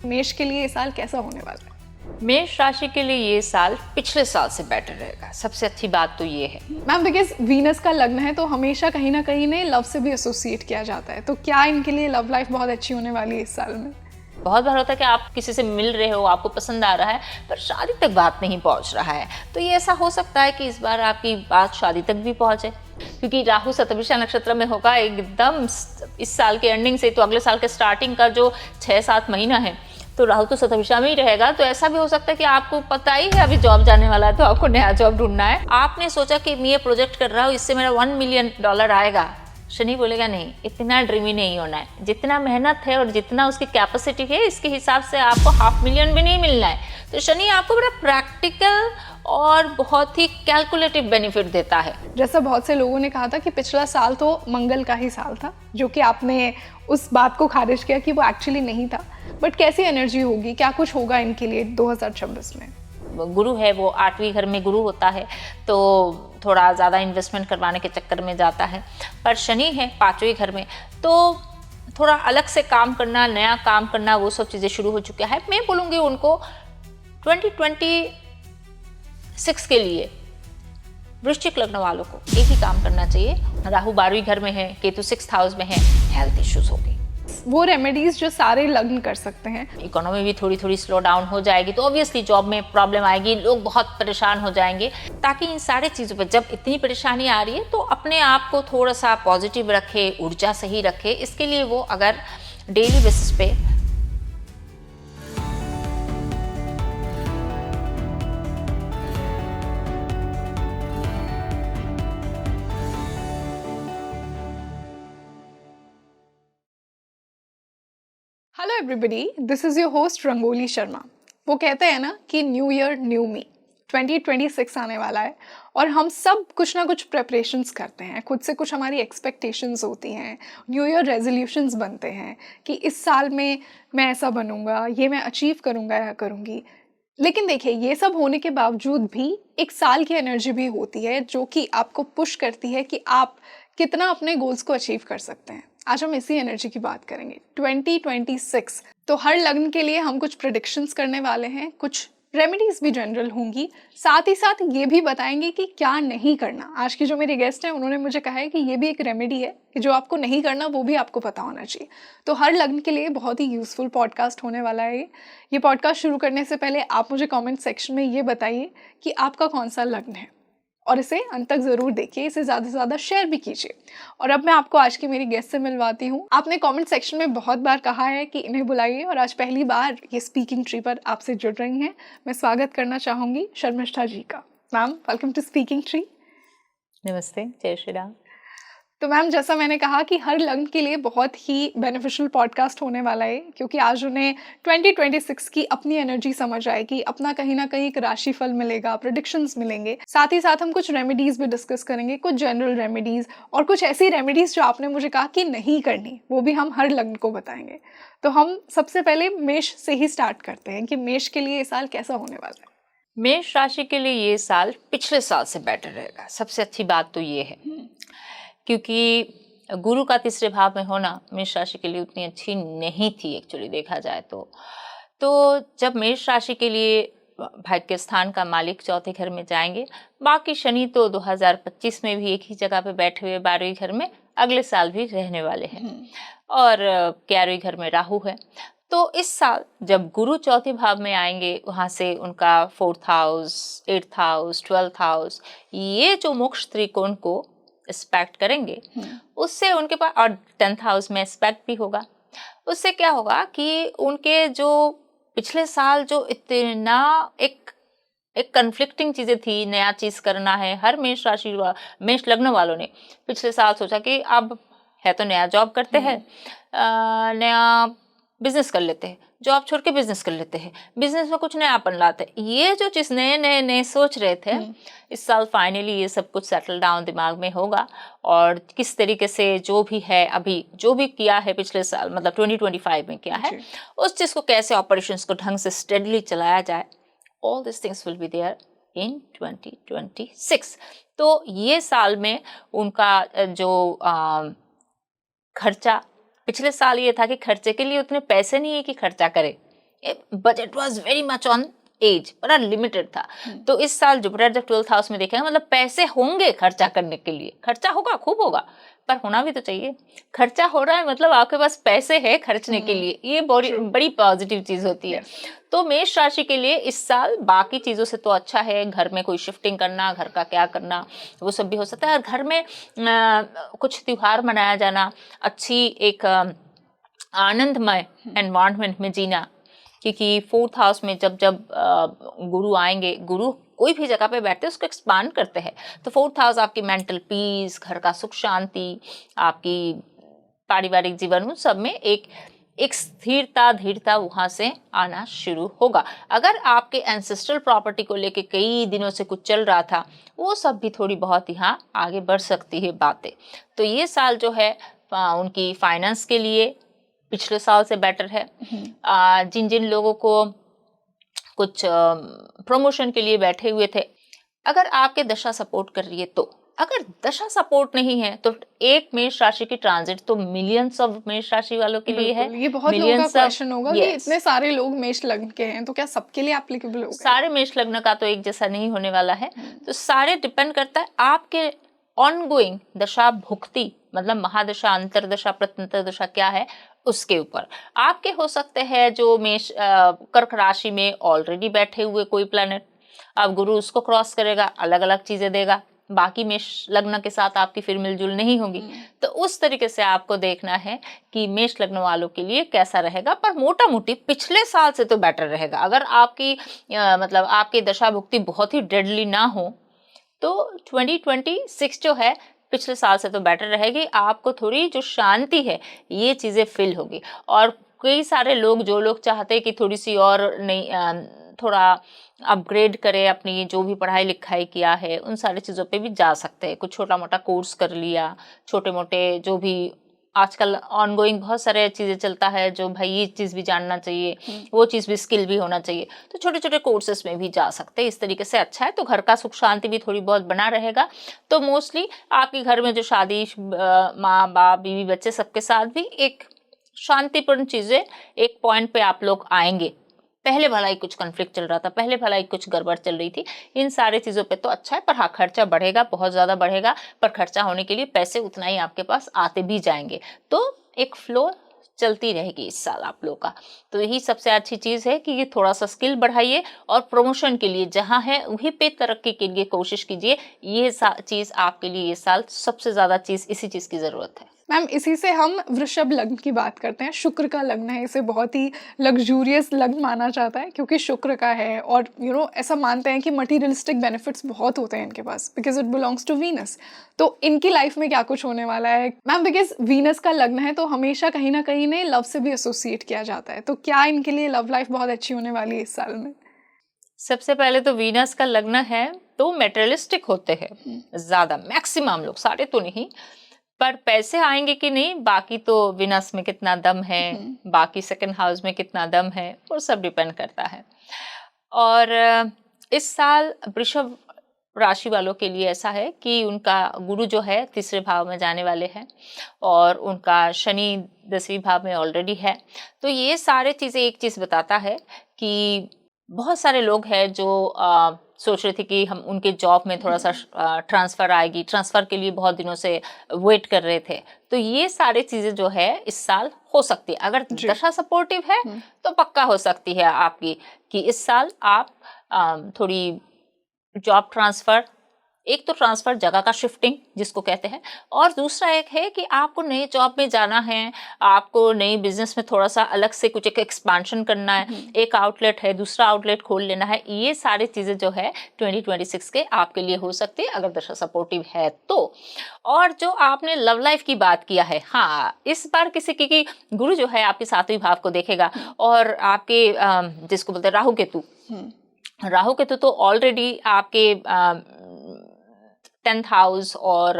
मेष के लिए ये साल कैसा होने वाला है? मेष राशि के लिए ये साल पिछले साल से बेटर रहेगा। सबसे अच्छी बात तो ये है मैम, बिकॉज वीनस का लग्न है तो हमेशा कहीं ना कहीं ने लव से भी एसोसिएट किया जाता है, तो क्या इनके लिए लव लाइफ बहुत अच्छी होने वाली है इस साल में? बहुत बार होता है कि आप किसी से मिल रहे हो, आपको पसंद आ रहा है, पर शादी तक बात नहीं पहुंच रहा है। तो ये ऐसा हो सकता है कि इस बार आपकी बात शादी तक भी पहुंचे, क्योंकि राहु शतभिषा नक्षत्र में होगा एकदम इस साल के एंडिंग से। तो अगले साल के स्टार्टिंग का जो 6-7 महीना है तो राहु तो शतभिषा में ही रहेगा। तो ऐसा भी हो सकता है कि आपको पता ही है अभी जॉब जाने वाला है, तो आपको नया जॉब ढूंढना है। आपने सोचा कि मैं ये प्रोजेक्ट कर रहा हूँ, इससे मेरा $1 मिलियन आएगा। शनि बोलेगा नहीं, इतना ड्रीमी नहीं होना है। जितना मेहनत है और जितना उसकी कैपेसिटी है, इसके हिसाब से आपको $500,000 भी नहीं मिलना है। तो शनि आपको बड़ा प्रैक्टिकल और बहुत ही कैलकुलेटिव बेनिफिट देता है। जैसा बहुत से लोगों ने कहा था कि पिछला साल तो मंगल का ही साल था, जो कि आपने उस बात को खारिज किया कि वो एक्चुअली नहीं था। बट कैसी एनर्जी होगी, क्या कुछ होगा इनके लिए 2026 में? गुरु है वो 8वीं घर में गुरु होता है, तो थोड़ा ज़्यादा इन्वेस्टमेंट करवाने के चक्कर में जाता है। पर शनि है 5वीं घर में, तो थोड़ा अलग से काम करना, नया काम करना, वो सब चीज़ें शुरू हो चुका है। मैं बोलूँगी उनको 2026 के लिए वृश्चिक लग्न वालों को एक ही काम करना चाहिए। राहु 12वीं घर में है, केतु 6th हाउस में है, हेल्थ इश्यूज होगी। वो रेमेडीज जो सारे लग्न कर सकते हैं। इकोनॉमी भी थोड़ी थोड़ी स्लो डाउन हो जाएगी, तो ऑब्वियसली जॉब में प्रॉब्लम आएगी, लोग बहुत परेशान हो जाएंगे। ताकि इन सारी चीज़ों पर जब इतनी परेशानी आ रही है तो अपने आप को थोड़ा सा पॉजिटिव रखे, ऊर्जा सही रखे। इसके लिए वो अगर डेली बेसिस पे hello everybody, this is your host rangoli Sharma. वो कहते हैं ना कि न्यू ईयर न्यू मी, 2026 आने वाला है और हम सब कुछ ना कुछ प्रेपरेशंस करते हैं, खुद से कुछ हमारी एक्सपेक्टेशंस होती हैं, न्यू ईयर रेजोल्यूशंस बनते हैं कि इस साल में मैं ऐसा बनूंगा, ये मैं अचीव करूंगा या करूंगी। लेकिन देखिए, ये सब होने के बावजूद भी एक साल की एनर्जी भी होती है जो कि आपको पुश करती है कि आप कितना अपने गोल्स को अचीव कर सकते हैं। आज हम इसी एनर्जी की बात करेंगे 2026। तो हर लग्न के लिए हम कुछ प्रेडिक्शंस करने वाले हैं, कुछ रेमेडीज भी जनरल होंगी, साथ ही साथ ये भी बताएंगे कि क्या नहीं करना। आज की जो मेरी गेस्ट हैं उन्होंने मुझे कहा है कि ये भी एक रेमेडी है कि जो आपको नहीं करना वो भी आपको पता होना चाहिए। तो हर लग्न के लिए बहुत ही यूजफुल पॉडकास्ट होने वाला है। ये पॉडकास्ट शुरू करने से पहले आप मुझे कमेंट सेक्शन में ये बताइए कि आपका कौन सा लग्न है, और इसे अंत तक ज़रूर देखिए, इसे ज़्यादा से ज़्यादा शेयर भी कीजिए। और अब मैं आपको आज की मेरी गेस्ट से मिलवाती हूँ। आपने कमेंट सेक्शन में बहुत बार कहा है कि इन्हें बुलाइए, और आज पहली बार ये स्पीकिंग ट्री पर आपसे जुड़ रही हैं। मैं स्वागत करना चाहूँगी शर्मिष्ठा जी का। Ma'am, welcome to Speaking Tree. नमस्ते, जय श्री राम। तो मैम, जैसा मैंने कहा कि हर लग्न के लिए बहुत ही बेनिफिशियल पॉडकास्ट होने वाला है, क्योंकि आज उन्हें 2026 की अपनी एनर्जी समझ आएगी, अपना कहीं ना कहीं एक राशिफल मिलेगा, प्रेडिक्शंस मिलेंगे। साथ ही साथ हम कुछ रेमेडीज भी डिस्कस करेंगे, कुछ जनरल रेमेडीज और कुछ ऐसी रेमेडीज जो आपने मुझे कहा कि नहीं करनी, वो भी हम हर लग्न को बताएंगे। तो हम सबसे पहले मेष से ही स्टार्ट करते हैं कि मेष के लिए ये साल कैसा होने वाला है। मेष राशि के लिए ये साल पिछले साल से बेटर रहेगा। सबसे अच्छी बात तो ये है क्योंकि गुरु का तीसरे भाव में होना मेष राशि के लिए उतनी अच्छी नहीं थी एक्चुअली देखा जाए तो जब मेष राशि के लिए भाग्य स्थान का मालिक चौथे घर में जाएंगे, बाकी शनि तो 2025 में भी एक ही जगह पे बैठे हुए 12वीं घर में अगले साल भी रहने वाले हैं, और 11वीं घर में राहु है। तो इस साल जब गुरु चौथे भाव में आएंगे, वहाँ से उनका 4th house, 8th house, 12th house, ये जो मोक्ष त्रिकोण को एस्पेक्ट करेंगे, उससे उनके पास, और 10th हाउस में एस्पेक्ट भी होगा, उससे क्या होगा कि उनके जो पिछले साल जो इतना एक कन्फ्लिक्टिंग चीजें थी, नया चीज करना है, हर मेष राशि मेष लग्न वालों ने पिछले साल सोचा कि अब है तो नया जॉब करते हैं, नया बिजनेस कर लेते हैं, जॉब छोड़ के बिजनेस कर लेते हैं, बिजनेस में कुछ नयापन लाते हैं। ये जो चीज नए सोच रहे थे, इस साल फाइनली ये सब कुछ सेटल डाउन दिमाग में होगा, और किस तरीके से जो भी है अभी जो भी किया है पिछले साल, मतलब 2025 में किया है, उस चीज को कैसे ऑपरेशंस को ढंग से स्टेडली चलाया जाए, all this things will be there in 2026। तो ये साल में उनका जो खर्चा, पिछले साल ये था कि खर्चे के लिए उतने पैसे नहीं है कि खर्चा करे, budget was very much on edge, बड़ा लिमिटेड था। तो इस साल जुपिटर जब 12th हाउस में देखेगा, मतलब पैसे होंगे खर्चा करने के लिए, खर्चा होगा, खूब होगा, पर होना भी तो चाहिए। खर्चा हो रहा है मतलब आपके पास पैसे है खर्चने के लिए, ये बड़ी बड़ी पॉजिटिव चीज होती है। तो मेष राशि के लिए इस साल बाकी चीजों से तो अच्छा है, घर में कोई शिफ्टिंग करना, घर का क्या करना, वो सब भी हो सकता है। और घर में कुछ त्योहार मनाया जाना, अच्छी एक आनंदमय एनवायरनमेंट में जीना, क्योंकि 4th हाउस में जब जब गुरु आएंगे, गुरु कोई भी जगह पे बैठते हैं उसको एक्सपांड करते हैं। तो 4th हाउस आपकी मेंटल पीस, घर का सुख शांति, आपकी पारिवारिक जीवन, उन सब में एक एक स्थिरता धीरता वहां से आना शुरू होगा। अगर आपके एंसेस्ट्रल प्रॉपर्टी को लेके कई दिनों से कुछ चल रहा था, वो सब भी थोड़ी बहुत यहाँ आगे बढ़ सकती है बातें। तो ये साल जो है उनकी फाइनेंस के लिए पिछले साल से बेटर है। जिन जिन लोगों को कुछ प्रमोशन के लिए बैठे हुए थे, अगर आपके दशा सपोर्ट कर रही है तो, अगर दशा सपोर्ट नहीं है तो एक मेष राशि की ट्रांजिट तो मिलियंस ऑफ मेष राशि वालों के लिए है। ये बहुत लोगों का क्वेश्चन होगा कि इतने सारे लोग मेष लग्न के हैं तो क्या सबके लिए एप्लीकेबल होगा? सारे मेष लग्न का तो एक जैसा नहीं होने वाला है। तो सारे डिपेंड करता है आपके ऑनगोइंग दशा भुक्ति, मतलब महादशा, अंतरदशा, प्रत्यंतर दशा क्या है उसके ऊपर। आपके हो सकते हैं जो मेष कर्क राशि में ऑलरेडी बैठे हुए कोई प्लैनेट, अब गुरु उसको क्रॉस करेगा, अलग अलग चीजें देगा, बाकी मेष लग्न के साथ आपकी फिर मिलजुल नहीं होगी। तो उस तरीके से आपको देखना है कि मेष लग्न वालों के लिए कैसा रहेगा। पर मोटा मोटी पिछले साल से तो बेटर रहेगा। अगर आपकी मतलब आपकी दशा भुक्ति बहुत ही डेडली ना हो तो 2026 जो है पिछले साल से तो बेटर रहेगी। आपको थोड़ी जो शांति है ये चीजें फील होगी। और कई सारे लोग, जो लोग चाहते हैं कि थोड़ी सी और नहीं थोड़ा अपग्रेड करे अपनी जो भी पढ़ाई लिखाई किया है, उन सारी चीज़ों पे भी जा सकते हैं। कुछ छोटा मोटा कोर्स कर लिया, छोटे मोटे जो भी आजकल ऑनगोइंग बहुत सारे चीज़ें चलता है, जो भाई ये चीज़ भी जानना चाहिए, वो चीज़ भी, स्किल भी होना चाहिए, तो छोटे छोटे कोर्सेज में भी जा सकते हैं। इस तरीके से अच्छा है। तो घर का सुख शांति भी थोड़ी बहुत बना रहेगा। तो मोस्टली आपके घर में जो शादी, माँ बाप, बीवी बच्चे, सबके साथ भी एक शांतिपूर्ण चीज़ें एक पॉइंट पे आप लोग आएंगे। पहले भला ही कुछ कॉन्फ्लिक्ट चल रहा था, पहले भला ही कुछ गड़बड़ चल रही थी, इन सारी चीज़ों पे तो अच्छा है। पर हाँ, खर्चा बढ़ेगा, बहुत ज़्यादा बढ़ेगा, पर खर्चा होने के लिए पैसे उतना ही आपके पास आते भी जाएंगे। तो एक फ्लो चलती रहेगी इस साल आप लोग का। तो यही सबसे अच्छी चीज़ है कि ये थोड़ा सा स्किल बढ़ाइए और प्रमोशन के लिए जहाँ है वहीं पे तरक्की के लिए कोशिश कीजिए। ये चीज़ आपके लिए ये साल सबसे ज़्यादा चीज़, इसी चीज़ की ज़रूरत है। मैम, इसी से हम वृषभ लग्न की बात करते हैं। शुक्र का लग्न है, इसे बहुत ही लग्जूरियस लग्न माना जाता है क्योंकि शुक्र का है। और ऐसा मानते हैं कि मटीरियलिस्टिक बेनिफिट्स बहुत होते हैं इनके पास, because it belongs to Venus. तो इनकी लाइफ में क्या कुछ होने वाला है मैम? बिकॉज वीनस का लग्न है तो हमेशा कहीं ना कहीं ने लव से भी एसोसिएट किया जाता है। तो क्या इनके लिए लव लाइफ बहुत अच्छी होने वाली है इस साल में? सबसे पहले तो वीनस का लग्न है तो मेटेरियलिस्टिक होते हैं ज्यादा, मैक्सिमम लोग, सारे तो नहीं, पर पैसे आएंगे कि नहीं, बाकी तो वीनस में कितना दम है, बाकी सेकंड हाउस में कितना दम है, वो सब डिपेंड करता है। और इस साल वृषभ राशि वालों के लिए ऐसा है कि उनका गुरु जो है 3रे भाव में जाने वाले हैं और उनका शनि 10वीं भाव में ऑलरेडी है। तो ये सारे चीज़ें एक चीज़ बताता है कि बहुत सारे लोग हैं जो सोच रहे थे कि हम उनके जॉब में थोड़ा सा ट्रांसफ़र आएगी, ट्रांसफ़र के लिए बहुत दिनों से वेट कर रहे थे। तो ये सारी चीज़ें जो है इस साल हो सकती है। अगर दशा सपोर्टिव है तो पक्का हो सकती है आपकी कि इस साल आप थोड़ी जॉब ट्रांसफ़र, एक तो ट्रांसफ़र जगह का शिफ्टिंग जिसको कहते हैं, और दूसरा एक है कि आपको नए जॉब में जाना है, आपको नई बिजनेस में थोड़ा सा अलग से कुछ एक एक्सपांशन करना है, एक आउटलेट है दूसरा आउटलेट खोल लेना है। ये सारी चीज़ें जो है 2026 के आपके लिए हो सकती है अगर दशा सपोर्टिव है तो। और जो आपने लव लाइफ की बात किया है, हाँ, इस बार किसी की गुरु जो है आपके 7वें भाव को देखेगा और आपके जिसको बोलते हैं राहु केतु तो ऑलरेडी आपके 10th हाउस और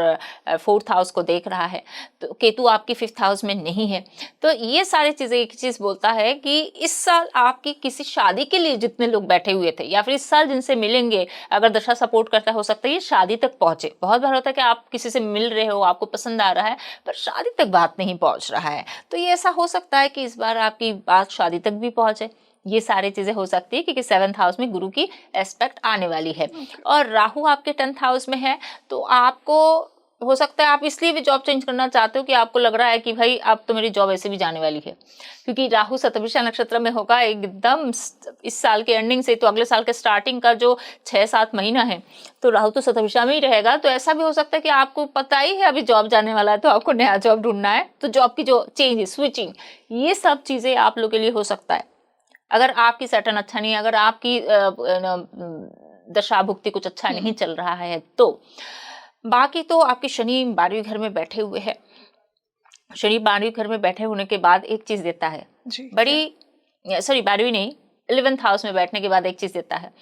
4th हाउस को देख रहा है। तो केतु आपकी 5th हाउस में नहीं है। तो ये सारी चीज़ें एक चीज़ बोलता है कि इस साल आपकी किसी शादी के लिए जितने लोग बैठे हुए थे या फिर इस साल जिनसे मिलेंगे, अगर दशा सपोर्ट करता हो सकता है ये शादी तक पहुँचे। बहुत बार होता है कि आप किसी से मिल रहे हो, आपको पसंद आ रहा है, पर शादी तक बात नहीं पहुँच रहा है। तो ये ऐसा हो सकता है कि इस बार आपकी बात शादी तक भी पहुँचे। ये सारी चीजें हो सकती है क्योंकि 7th हाउस में गुरु की एस्पेक्ट आने वाली है। और राहु आपके 10th हाउस में है, तो आपको हो सकता है आप इसलिए भी जॉब चेंज करना चाहते हो कि आपको लग रहा है कि भाई अब तो मेरी जॉब ऐसे भी जाने वाली है, क्योंकि राहु शतभिषा नक्षत्र में होगा एकदम इस साल के एंडिंग से, तो अगले साल के स्टार्टिंग का जो 6-7 महीना है तो राहु तो शतभिषा में ही रहेगा। तो ऐसा भी हो सकता है कि आपको पता ही है अभी जॉब जाने वाला है तो आपको नया जॉब ढूंढना है, तो जॉब की जो चेंज स्विचिंग, ये सब चीजें आप लोग के लिए हो सकता है। अगर आपकी सैटर्न अच्छा नहीं है, अगर आपकी दशा भुक्ति कुछ अच्छा नहीं चल रहा है तो। बाकी तो आपके शनि 12वें घर में बैठे हुए हैं। शनि 12वें घर में बैठे होने के बाद एक चीज देता है बड़ी, सॉरी 12वीं नहीं, 11th हाउस में बैठने के बाद एक चीज देता है।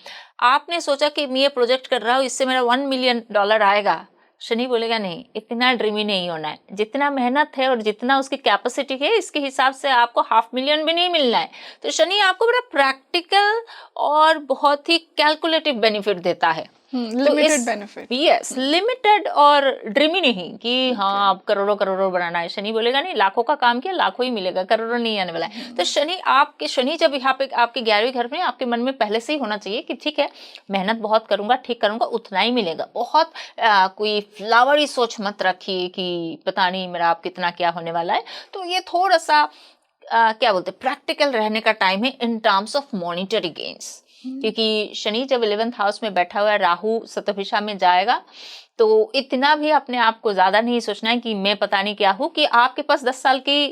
आपने सोचा कि मैं ये प्रोजेक्ट कर रहा हूँ इससे मेरा $1 मिलियन आएगा, शनि बोलेगा नहीं, इतना ड्रीमी नहीं होना है, जितना मेहनत है और जितना उसकी कैपेसिटी है इसके हिसाब से आपको $500,000 भी नहीं मिलना है। तो शनि आपको बड़ा प्रैक्टिकल और बहुत ही कैलकुलेटिव बेनिफिट देता है। लिमिटेड बेनिफिट, यस, लिमिटेड और ड्रीमी नहीं कि हाँ आप करोड़ों करोड़ों बनाना है। शनि बोलेगा नहीं, लाखों का काम किया लाखों ही मिलेगा, करोड़ों नहीं आने वाला है। तो शनि जब यहाँ पे आपके 11वें घर में, आपके मन में पहले से ही होना चाहिए कि ठीक है मेहनत बहुत करूंगा, ठीक करूंगा, उतना ही मिलेगा। बहुत कोई फ्लावरी सोच मत रखिए कि पता नहीं मेरा आप कितना क्या होने वाला है। तो ये थोड़ा सा क्या बोलते प्रैक्टिकल रहने का टाइम है in terms of monetary gains, क्योंकि शनि जब 11th हाउस में बैठा हुआ है, राहु शतभिषा में जाएगा, तो इतना भी अपने आप को ज्यादा नहीं सोचना है कि मैं पता नहीं क्या हूं, कि आपके पास 10 साल की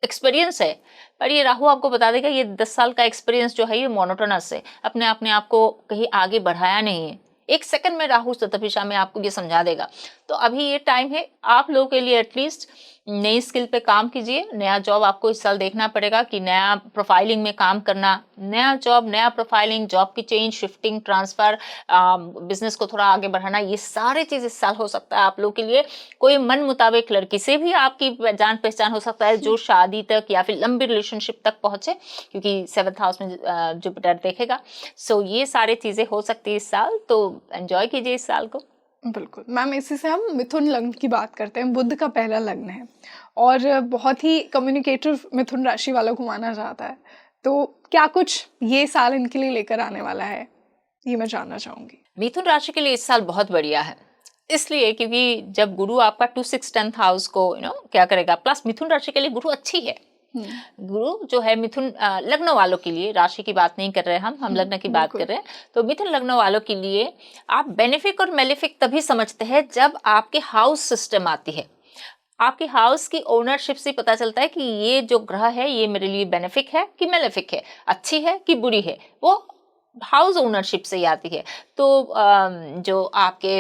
एक्सपीरियंस है, पर ये राहु आपको बता देगा ये 10 साल का एक्सपीरियंस जो है ये मोनोटोनस है, अपने आप को कहीं आगे बढ़ाया नहीं है। 1 सेकंड में राहु शतभिषा में आपको ये समझा देगा। तो अभी ये टाइम है आप लोगों के लिए, एटलीस्ट नई स्किल पे काम कीजिए। नया जॉब आपको इस साल देखना पड़ेगा कि नया प्रोफाइलिंग में काम करना, नया जॉब, नया प्रोफाइलिंग, जॉब की चेंज, शिफ्टिंग, ट्रांसफर, बिजनेस को थोड़ा आगे बढ़ाना, ये सारे चीज इस साल हो सकता है आप लोग के लिए। कोई मन मुताबिक लड़की से भी आपकी जान पहचान हो सकता है जो शादी तक या फिर लंबी रिलेशनशिप तक पहुंचे, क्योंकि 7th हाउस में जुपिटर देखेगा। सो ये सारी चीजें हो सकती है इस साल, तो एंजॉय कीजिए इस साल को। बिल्कुल मैम, इसी से हम मिथुन लग्न की बात करते हैं। बुध का पहला लग्न है और बहुत ही कम्युनिकेटिव मिथुन राशि वालों को माना जाता है। तो क्या कुछ ये साल इनके लिए लेकर आने वाला है, ये मैं जानना चाहूंगी। मिथुन राशि के लिए इस साल बहुत बढ़िया है, इसलिए क्योंकि जब गुरु आपका 2, 6, 10th हाउस को क्या करेगा, प्लस मिथुन राशि के लिए गुरु अच्छी है। गुरु जो है मिथुन लग्न वालों के लिए, राशि की बात नहीं कर रहे हम लग्न की बात कर रहे हैं। तो मिथुन लग्न वालों के लिए आप बेनिफिक और मेलिफिक तभी समझते हैं जब आपके हाउस सिस्टम आती है। आपकी हाउस की ओनरशिप से पता चलता है कि ये जो ग्रह है ये मेरे लिए बेनिफिक है कि मेलिफिक है, अच्छी है कि बुरी है, वो हाउस ओनरशिप से ही आती है। तो जो आपके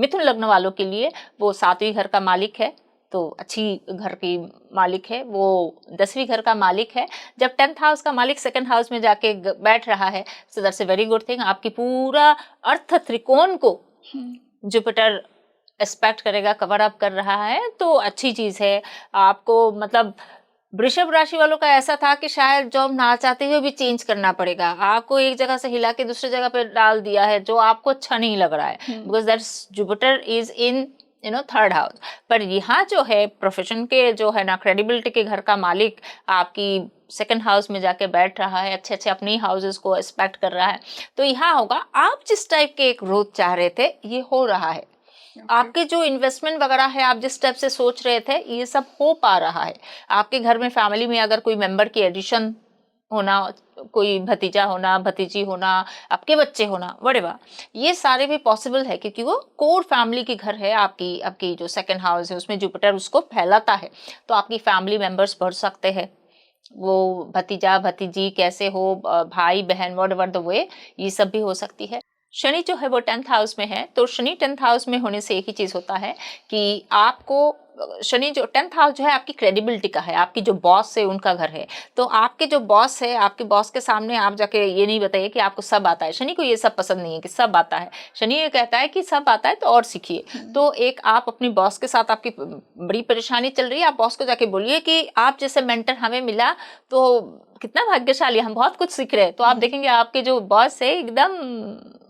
मिथुन लग्न वालों के लिए वो 7वें घर का मालिक है, तो अच्छी घर की मालिक है, वो 10वीं घर का मालिक है। जब 10th हाउस का मालिक 2nd हाउस में जाके बैठ रहा है, so that's a very good thing. आपकी पूरा अर्थ त्रिकोण को जुपिटर एस्पेक्ट करेगा, कवर अप कर रहा है, तो अच्छी चीज है। आपको मतलब वृषभ राशि वालों का ऐसा था कि शायद जॉब ना चाहते हुए भी चेंज करना पड़ेगा, आपको एक जगह से हिला के दूसरी जगह पे डाल दिया है जो आपको अच्छा नहीं लग रहा है, because that's Jupiter is in 3rd house. पर यहाँ जो है प्रोफेशन के जो है ना, क्रेडिबिलिटी के घर का मालिक आपकी 2nd हाउस में जाके बैठ रहा है, अच्छे अच्छे अपनी हाउसेस को एस्पेक्ट कर रहा है। तो यहाँ होगा आप जिस टाइप के एक ग्रोथ चाह रहे थे ये हो रहा है। आपके जो इन्वेस्टमेंट वगैरह है, आप जिस टाइप से सोच रहे थे ये सब हो पा रहा है। आपके घर में फैमिली में अगर कोई मेंबर की एडिशन होना, कोई भतीजा होना, भतीजी होना, आपके बच्चे होना, व्हाटएवर, ये सारे भी पॉसिबल है क्योंकि वो कोर फैमिली की घर है। आपकी जो 2nd हाउस है उसमें जुपिटर उसको फैलाता है, तो आपकी फैमिली मेंबर्स बढ़ सकते हैं। वो भतीजा भतीजी कैसे हो, भाई बहन, व्हाटएवर द वे, ये सब भी हो सकती है। शनि जो है वो 10th हाउस में है, तो शनि 10th हाउस में होने से एक ही चीज होता है कि आपको शनि जो 10th हाउस जो है आपकी क्रेडिबिलिटी का है, आपकी जो बॉस है उनका घर है। तो आपके जो बॉस है, आपके बॉस के सामने आप जाके ये नहीं बताइए कि आपको सब आता है। शनि को ये सब पसंद नहीं है कि सब आता है। शनि ये कहता है कि सब आता है तो और सीखिए। तो एक आप अपनी बॉस के साथ, आपकी बड़ी परेशानी चल रही है, आप बॉस को जाके बोलिए कि आप जैसे मेंटर हमें मिला तो कितना भाग्यशाली, हम बहुत कुछ सीख रहे हैं। तो आप देखेंगे आपके जो बॉस है एकदम,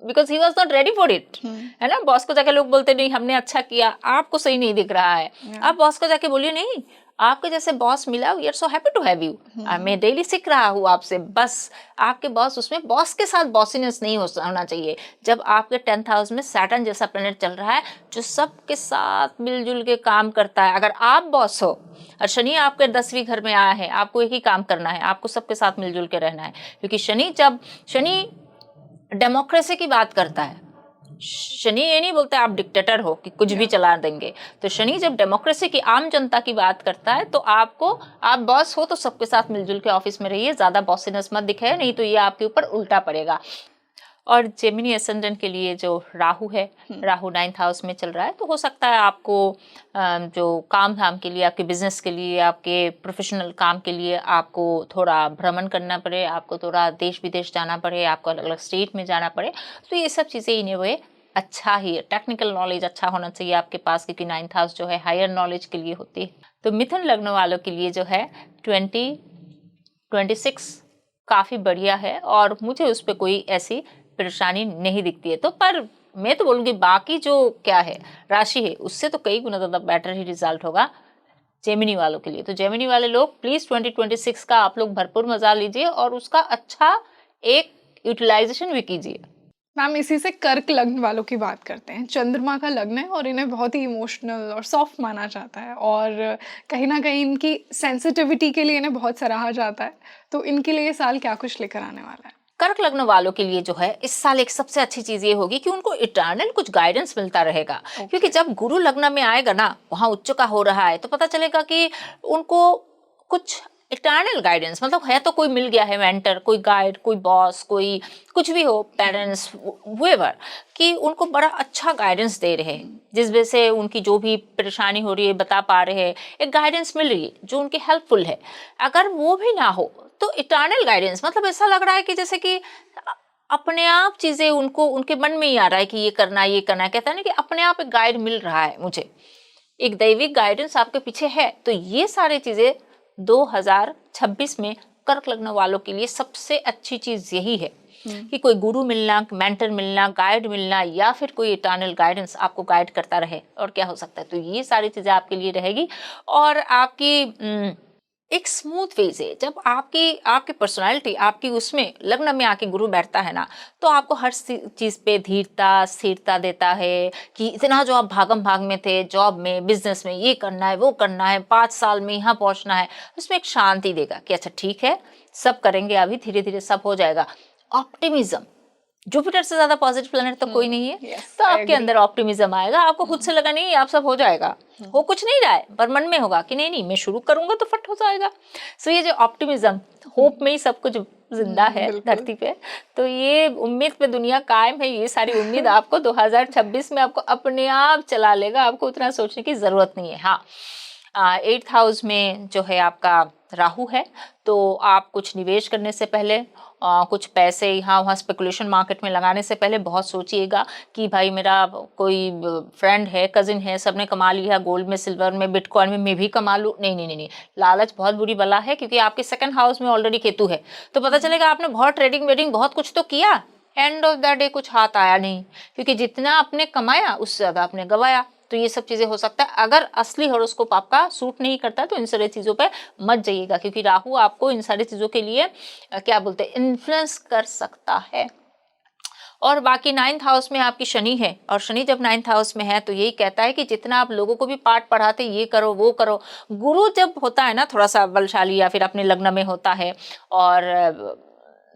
because he was not ready for it, है ना। बॉस को जाके लोग बोलते नहीं हमने अच्छा किया, आपको सही नहीं दिख रहा है, आप बॉस को जाके बोलिए नहीं आपके जैसे बॉस मिला, we are so happy to have you. मैं डेली सीख रहा हूँ आपसे, बस आपके बॉस, उसमें बॉस के साथ बॉसीनेस नहीं होना चाहिए। जब आपके 10th हाउस में सैटर्न जैसा प्लेनेट चल रहा है जो सबके साथ मिलजुल के काम करता है, अगर आप बॉस हो और शनि आपके 10वीं घर में आया है, आपको एक ही काम करना है, आपको सबके साथ मिलजुल के रहना है। क्योंकि शनि डेमोक्रेसी की बात करता है। शनि ये नहीं बोलता आप डिक्टेटर हो कि कुछ भी चला देंगे। तो शनि जब डेमोक्रेसी की, आम जनता की बात करता है, तो आप बॉस हो तो सबके साथ मिलजुल के ऑफिस में रहिए, ज्यादा बॉसीनेस मत दिखाए, नहीं तो ये आपके ऊपर उल्टा पड़ेगा। और जेमिनी एसेंडेंट के लिए जो राहु है, राहु 9th हाउस में चल रहा है, तो हो सकता है आपको जो काम धाम के लिए, आपके बिजनेस के लिए, आपके प्रोफेशनल काम के लिए आपको थोड़ा भ्रमण करना पड़े, आपको थोड़ा देश विदेश जाना पड़े, आपको अलग अलग स्टेट में जाना पड़े। तो ये सब चीज़ें इन वे अच्छा ही है। टेक्निकल नॉलेज अच्छा होना चाहिए आपके पास, क्योंकि 9th हाउस जो है हायर नॉलेज के लिए होती है। तो मिथुन लग्न वालों के लिए जो है 2026 काफ़ी बढ़िया है और मुझे उस पर कोई ऐसी परेशानी नहीं दिखती है। तो पर मैं तो बोलूँगी बाकी जो क्या है राशि है, उससे तो कई गुना ज़्यादा बेटर ही रिजल्ट होगा जेमिनी वालों के लिए। तो जेमिनी वाले लोग प्लीज़ 2026 का आप लोग भरपूर मजा लीजिए और उसका अच्छा एक यूटिलाइजेशन भी कीजिए। मैम इसी से कर्क लग्न वालों की बात करते हैं। चंद्रमा का लग्न है और इन्हें बहुत ही इमोशनल और सॉफ्ट माना जाता है और कहीं ना कहीं इनकी सेंसिटिविटी के लिए इन्हें बहुत सराहा जाता है। तो इनके लिए ये साल क्या कुछ लेकर आने वाला है? कर्क लग्न वालों के लिए जो है इस साल एक सबसे अच्छी चीज ये होगी कि उनको इटर्नल कुछ गाइडेंस मिलता रहेगा। क्योंकि जब गुरु लग्न में आएगा ना, वहां उच्च का हो रहा है, तो पता चलेगा कि उनको कुछ इटर्नल गाइडेंस, मतलब है तो कोई मिल गया है, मेंटर, कोई गाइड, कोई बॉस, कोई कुछ भी हो, पेरेंट्स, व्होएवर, कि उनको बड़ा अच्छा गाइडेंस दे रहे हैं, जिस वजह से उनकी जो भी परेशानी हो रही है बता पा रहे हैं, एक गाइडेंस मिल रही है जो उनकी हेल्पफुल है। अगर वो भी ना हो तो इटर्नल गाइडेंस, मतलब ऐसा लग रहा है कि जैसे कि अपने आप चीजें उनको, उनके मन में ही आ रहा है कि ये करना है, ये करना है। कहता है ना कि अपने आप एक गाइड मिल रहा है, मुझे एक दैविक गाइडेंस आपके पीछे है। तो ये सारी चीजें 2026 में कर्क लग्न वालों के लिए सबसे अच्छी चीज यही है कि कोई गुरु मिलना, मेंटर मिलना, गाइड मिलना, या फिर कोई इटर्नल गाइडेंस आपको गाइड करता रहे। और क्या हो सकता है, तो ये सारी चीजें आपके लिए रहेगी। और आपकी एक स्मूथ वे से, जब आपकी पर्सनालिटी आपकी उसमें लग्न में आके गुरु बैठता है ना, तो आपको हर चीज पे धीरता, स्थिरता देता है। कि इतना जो आप भागम भाग में थे, जॉब में, बिजनेस में, ये करना है, वो करना है, 5 साल में यहाँ पहुंचना है, उसमें एक शांति देगा कि अच्छा ठीक है, सब करेंगे, अभी धीरे धीरे सब हो जाएगा। ऑप्टिमिज्म, जुपिटर से ज्यादा पॉजिटिव प्लेनेट तो कोई नहीं है। तो आपके अंदर ऑप्टिमिज्म आएगा, आपको खुद से लगा नहीं आप सब हो जाएगा, हो कुछ नहीं रहा है, पर मन में होगा कि नहीं नहीं मैं शुरू करूंगा तो फट हो जाएगा। सो ये जो ऑप्टिमिज्म, होप में ही सब कुछ जिंदा है धरती पे। तो ये उम्मीद पे दुनिया कायम है, ये सारी उम्मीद आपको 2026 में आपको अपने आप चला लेगा, आपको उतना सोचने की जरूरत नहीं है। हाँ, 8th हाउस में जो है आपका राहु है, तो आप कुछ निवेश करने से पहले, कुछ पैसे यहाँ वहाँ स्पेकुलेशन मार्केट में लगाने से पहले बहुत सोचिएगा कि भाई मेरा कोई फ्रेंड है, कजिन है, सबने कमा लिया गोल्ड में, सिल्वर में, बिटकॉइन में, मैं भी कमा लूँ। नहीं नहीं नहीं नहीं, लालच बहुत बुरी बला है। क्योंकि आपके 2nd हाउस में ऑलरेडी केतु है, तो पता चलेगा आपने बहुत ट्रेडिंग वेडिंग बहुत कुछ तो किया, एंड ऑफ द डे कुछ हाथ आया नहीं। क्योंकि जितना आपने कमाया उससे ज्यादा आपने गवाया। तो ये सब चीजें हो सकता है। अगर असली हॉरोस्कोप आपका सूट नहीं करता तो इन सारी चीजों पे मत जाइएगा, क्योंकि राहु आपको इन सारी चीजों के लिए क्या बोलते हैं, इन्फ्लुएंस कर सकता है। और बाकी 9th हाउस में आपकी शनि है, और शनि जब 9th हाउस में है तो यही कहता है कि जितना आप लोगों को भी पाठ पढ़ाते, ये करो वो करो। गुरु जब होता है ना थोड़ा सा बलशाली, या फिर अपने लग्न में होता है, और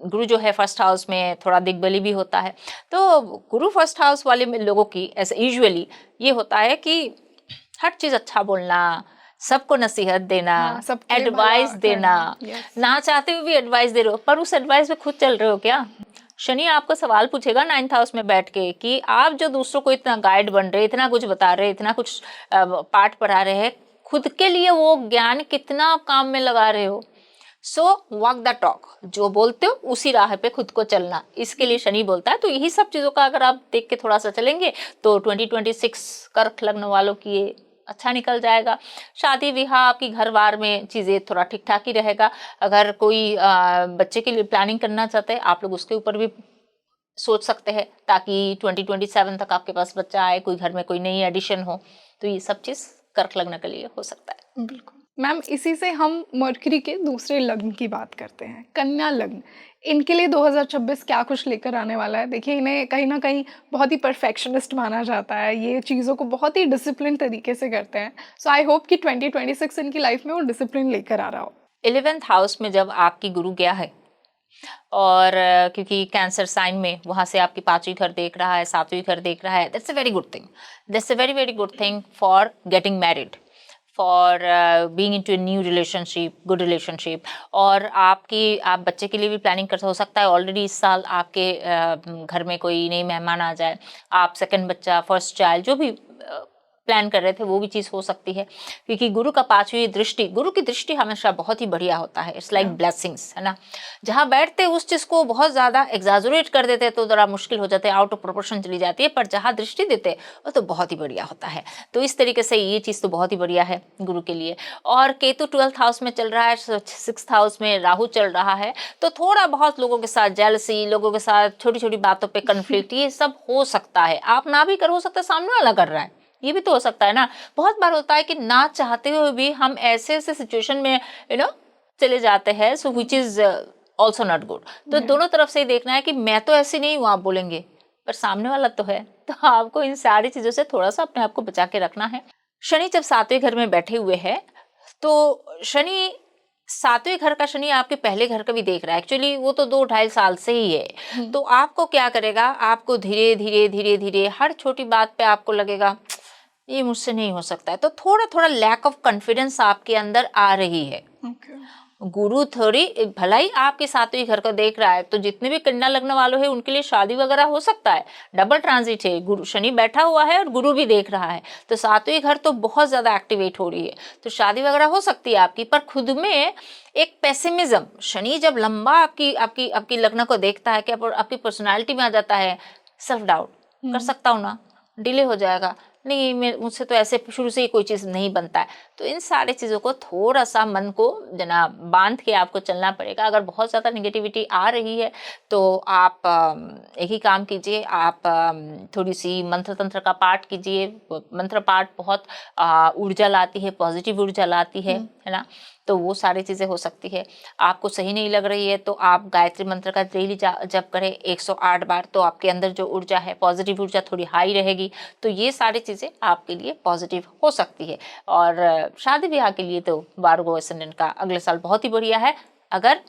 गुरु जो है 1st हाउस में थोड़ा दिग्बली भी होता है। तो गुरु 1st हाउस वाले में लोगों की ऐसे यूजुअली ये होता है कि हर चीज अच्छा बोलना, सबको नसीहत देना, एडवाइस देना, ना चाहते हुए भी एडवाइस दे रहे हो, पर उस एडवाइस पे खुद चल रहे हो क्या? शनि आपको सवाल पूछेगा 9th हाउस में बैठ के कि आप जो दूसरों को इतना गाइड बन रहे, इतना कुछ बता रहे, इतना कुछ पाठ पढ़ा रहे हैं, खुद के लिए वो ज्ञान कितना काम में लगा रहे हो। सो वॉक द टॉक, जो बोलते हो उसी राह पे खुद को चलना, इसके लिए शनि बोलता है। तो यही सब चीजों का अगर आप देख के थोड़ा सा चलेंगे तो 2026 कर्क लग्न वालों की अच्छा निकल जाएगा। शादी विवाह, आपकी घर बार में चीजें थोड़ा ठीक ठाक ही रहेगा। अगर कोई बच्चे के लिए प्लानिंग करना चाहते हैं, आप लोग उसके ऊपर भी सोच सकते हैं, ताकि 2027 तक आपके पास बच्चा आए, कोई घर में कोई नई एडिशन हो। तो ये सब चीज कर्क लग्न के लिए हो सकता है। बिल्कुल मैम इसी से हम मरकरी के दूसरे लग्न की बात करते हैं, कन्या लग्न। इनके लिए 2026 क्या कुछ लेकर आने वाला है? देखिए, इन्हें कहीं ना कहीं बहुत ही परफेक्शनिस्ट माना जाता है, ये चीज़ों को बहुत ही डिसिप्लिन तरीके से करते हैं। सो आई होप कि 2026 इनकी लाइफ में वो डिसिप्लिन लेकर आ रहा हो। 11th हाउस में जब आपकी गुरु गया है और क्योंकि कैंसर साइन में वहाँ से आपकी 5वीं घर देख रहा है, 7वीं घर देख रहा है, that's a very good thing. That's a very very good thing for getting married, for being into a new relationship, good relationship. और आप बच्चे के लिए भी प्लानिंग कर हो सकता है ऑलरेडी इस साल आपके घर में कोई नई मेहमान आ जाए, आप सेकंड बच्चा, फर्स्ट चाइल्ड, जो भी प्लान कर रहे थे वो भी चीज़ हो सकती है। क्योंकि गुरु का 5वीं दृष्टि, गुरु की दृष्टि हमेशा बहुत ही बढ़िया होता है, इट्स लाइक ब्लेसिंग्स, है ना। जहाँ बैठते उस चीज़ को बहुत ज़्यादा एग्जाजरेट कर देते तो ज़रा मुश्किल हो जाते, आउट ऑफ प्रोपोर्शन चली जाती है, पर जहाँ दृष्टि देते वो तो बहुत ही बढ़िया होता है। तो इस तरीके से ये चीज़ तो बहुत ही बढ़िया है गुरु के लिए। और केतु 12th हाउस में चल रहा है, 6th हाउस में राहु चल रहा है, तो थोड़ा बहुत लोगों के साथ जेलसी, लोगों के साथ छोटी छोटी बातों पर कन्फ्लिक्ट, ये सब हो सकता है। आप ना भी कर, हो सकता है सामने वाला कर रहा है, ये भी तो हो सकता है ना। बहुत बार होता है कि ना चाहते हुए भी हम ऐसे ऐसे सिचुएशन में चले जाते हैं, so which is also not good. तो दोनों तरफ से ही देखना है कि मैं तो ऐसी नहीं हूँ, आप बोलेंगे, पर सामने वाला तो है। तो आपको इन सारी चीजों से थोड़ा सा अपने आप को बचा के रखना है। शनि जब 7वें घर में बैठे हुए है, तो शनि 7वें घर का शनि आपके पहले घर का भी देख रहा है। एक्चुअली वो तो 2-2.5 साल से ही है। तो आपको क्या करेगा, आपको धीरे धीरे धीरे धीरे हर छोटी बात पे आपको लगेगा ये मुझसे नहीं हो सकता है, तो थोड़ा थोड़ा लैक ऑफ कॉन्फिडेंस आपके अंदर आ रही है। गुरु थोड़ी भला ही आपके 7वीं घर को देख रहा है, तो जितने भी कन्या लग्न वालों है उनके लिए शादी वगैरह हो सकता है। डबल ट्रांजिट है, गुरु शनि बैठा हुआ है और गुरु भी देख रहा है, तो 7वीं घर तो बहुत ज्यादा एक्टिवेट हो रही है, तो शादी वगैरह हो सकती है आपकी। पर खुद में एक पेसिमिज्म, शनि जब लंबा आपकी आपकी आपकी लग्न को देखता है, क्या आपकी पर्सनैलिटी में आ जाता है सेल्फ डाउट, कर सकता हूँ ना, डिले हो जाएगा, नहीं मुझसे तो ऐसे शुरू से ही कोई चीज़ नहीं बनता है। तो इन सारी चीज़ों को थोड़ा सा मन को जना बांध के आपको चलना पड़ेगा। अगर बहुत ज़्यादा नेगेटिविटी आ रही है तो आप एक ही काम कीजिए, आप थोड़ी सी मंत्र तंत्र का पाठ कीजिए। मंत्र पाठ बहुत ऊर्जा लाती है, पॉजिटिव ऊर्जा लाती है ना। तो वो सारी चीज़ें हो सकती है। आपको सही नहीं लग रही है तो आप गायत्री मंत्र का डेली जप करें 108 बार, तो आपके अंदर जो ऊर्जा है, पॉजिटिव ऊर्जा थोड़ी हाई रहेगी। तो ये सारी चीज़ें आपके लिए पॉजिटिव हो सकती है। और शादी ब्याह के लिए तो वार्गो एसेंडेंट का अगले साल बहुत ही बढ़िया है, अगर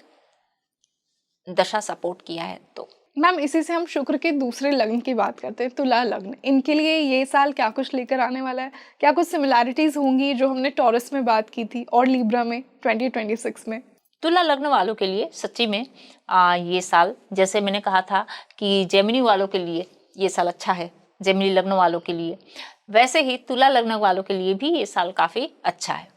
दशा सपोर्ट किया है तो। मैम इसी से हम शुक्र के दूसरे लग्न की बात करते हैं, तुला लग्न। इनके लिए ये साल क्या कुछ लेकर आने वाला है? क्या कुछ सिमिलैरिटीज होंगी जो हमने टॉरस में बात की थी और लिब्रा में 2026 में? तुला लग्न वालों के लिए सच्ची में ये साल, जैसे मैंने कहा था कि जेमिनी वालों के लिए ये साल अच्छा है, जेमिनी लग्न वालों के लिए, वैसे ही तुला लग्न वालों के लिए भी ये साल काफ़ी अच्छा है।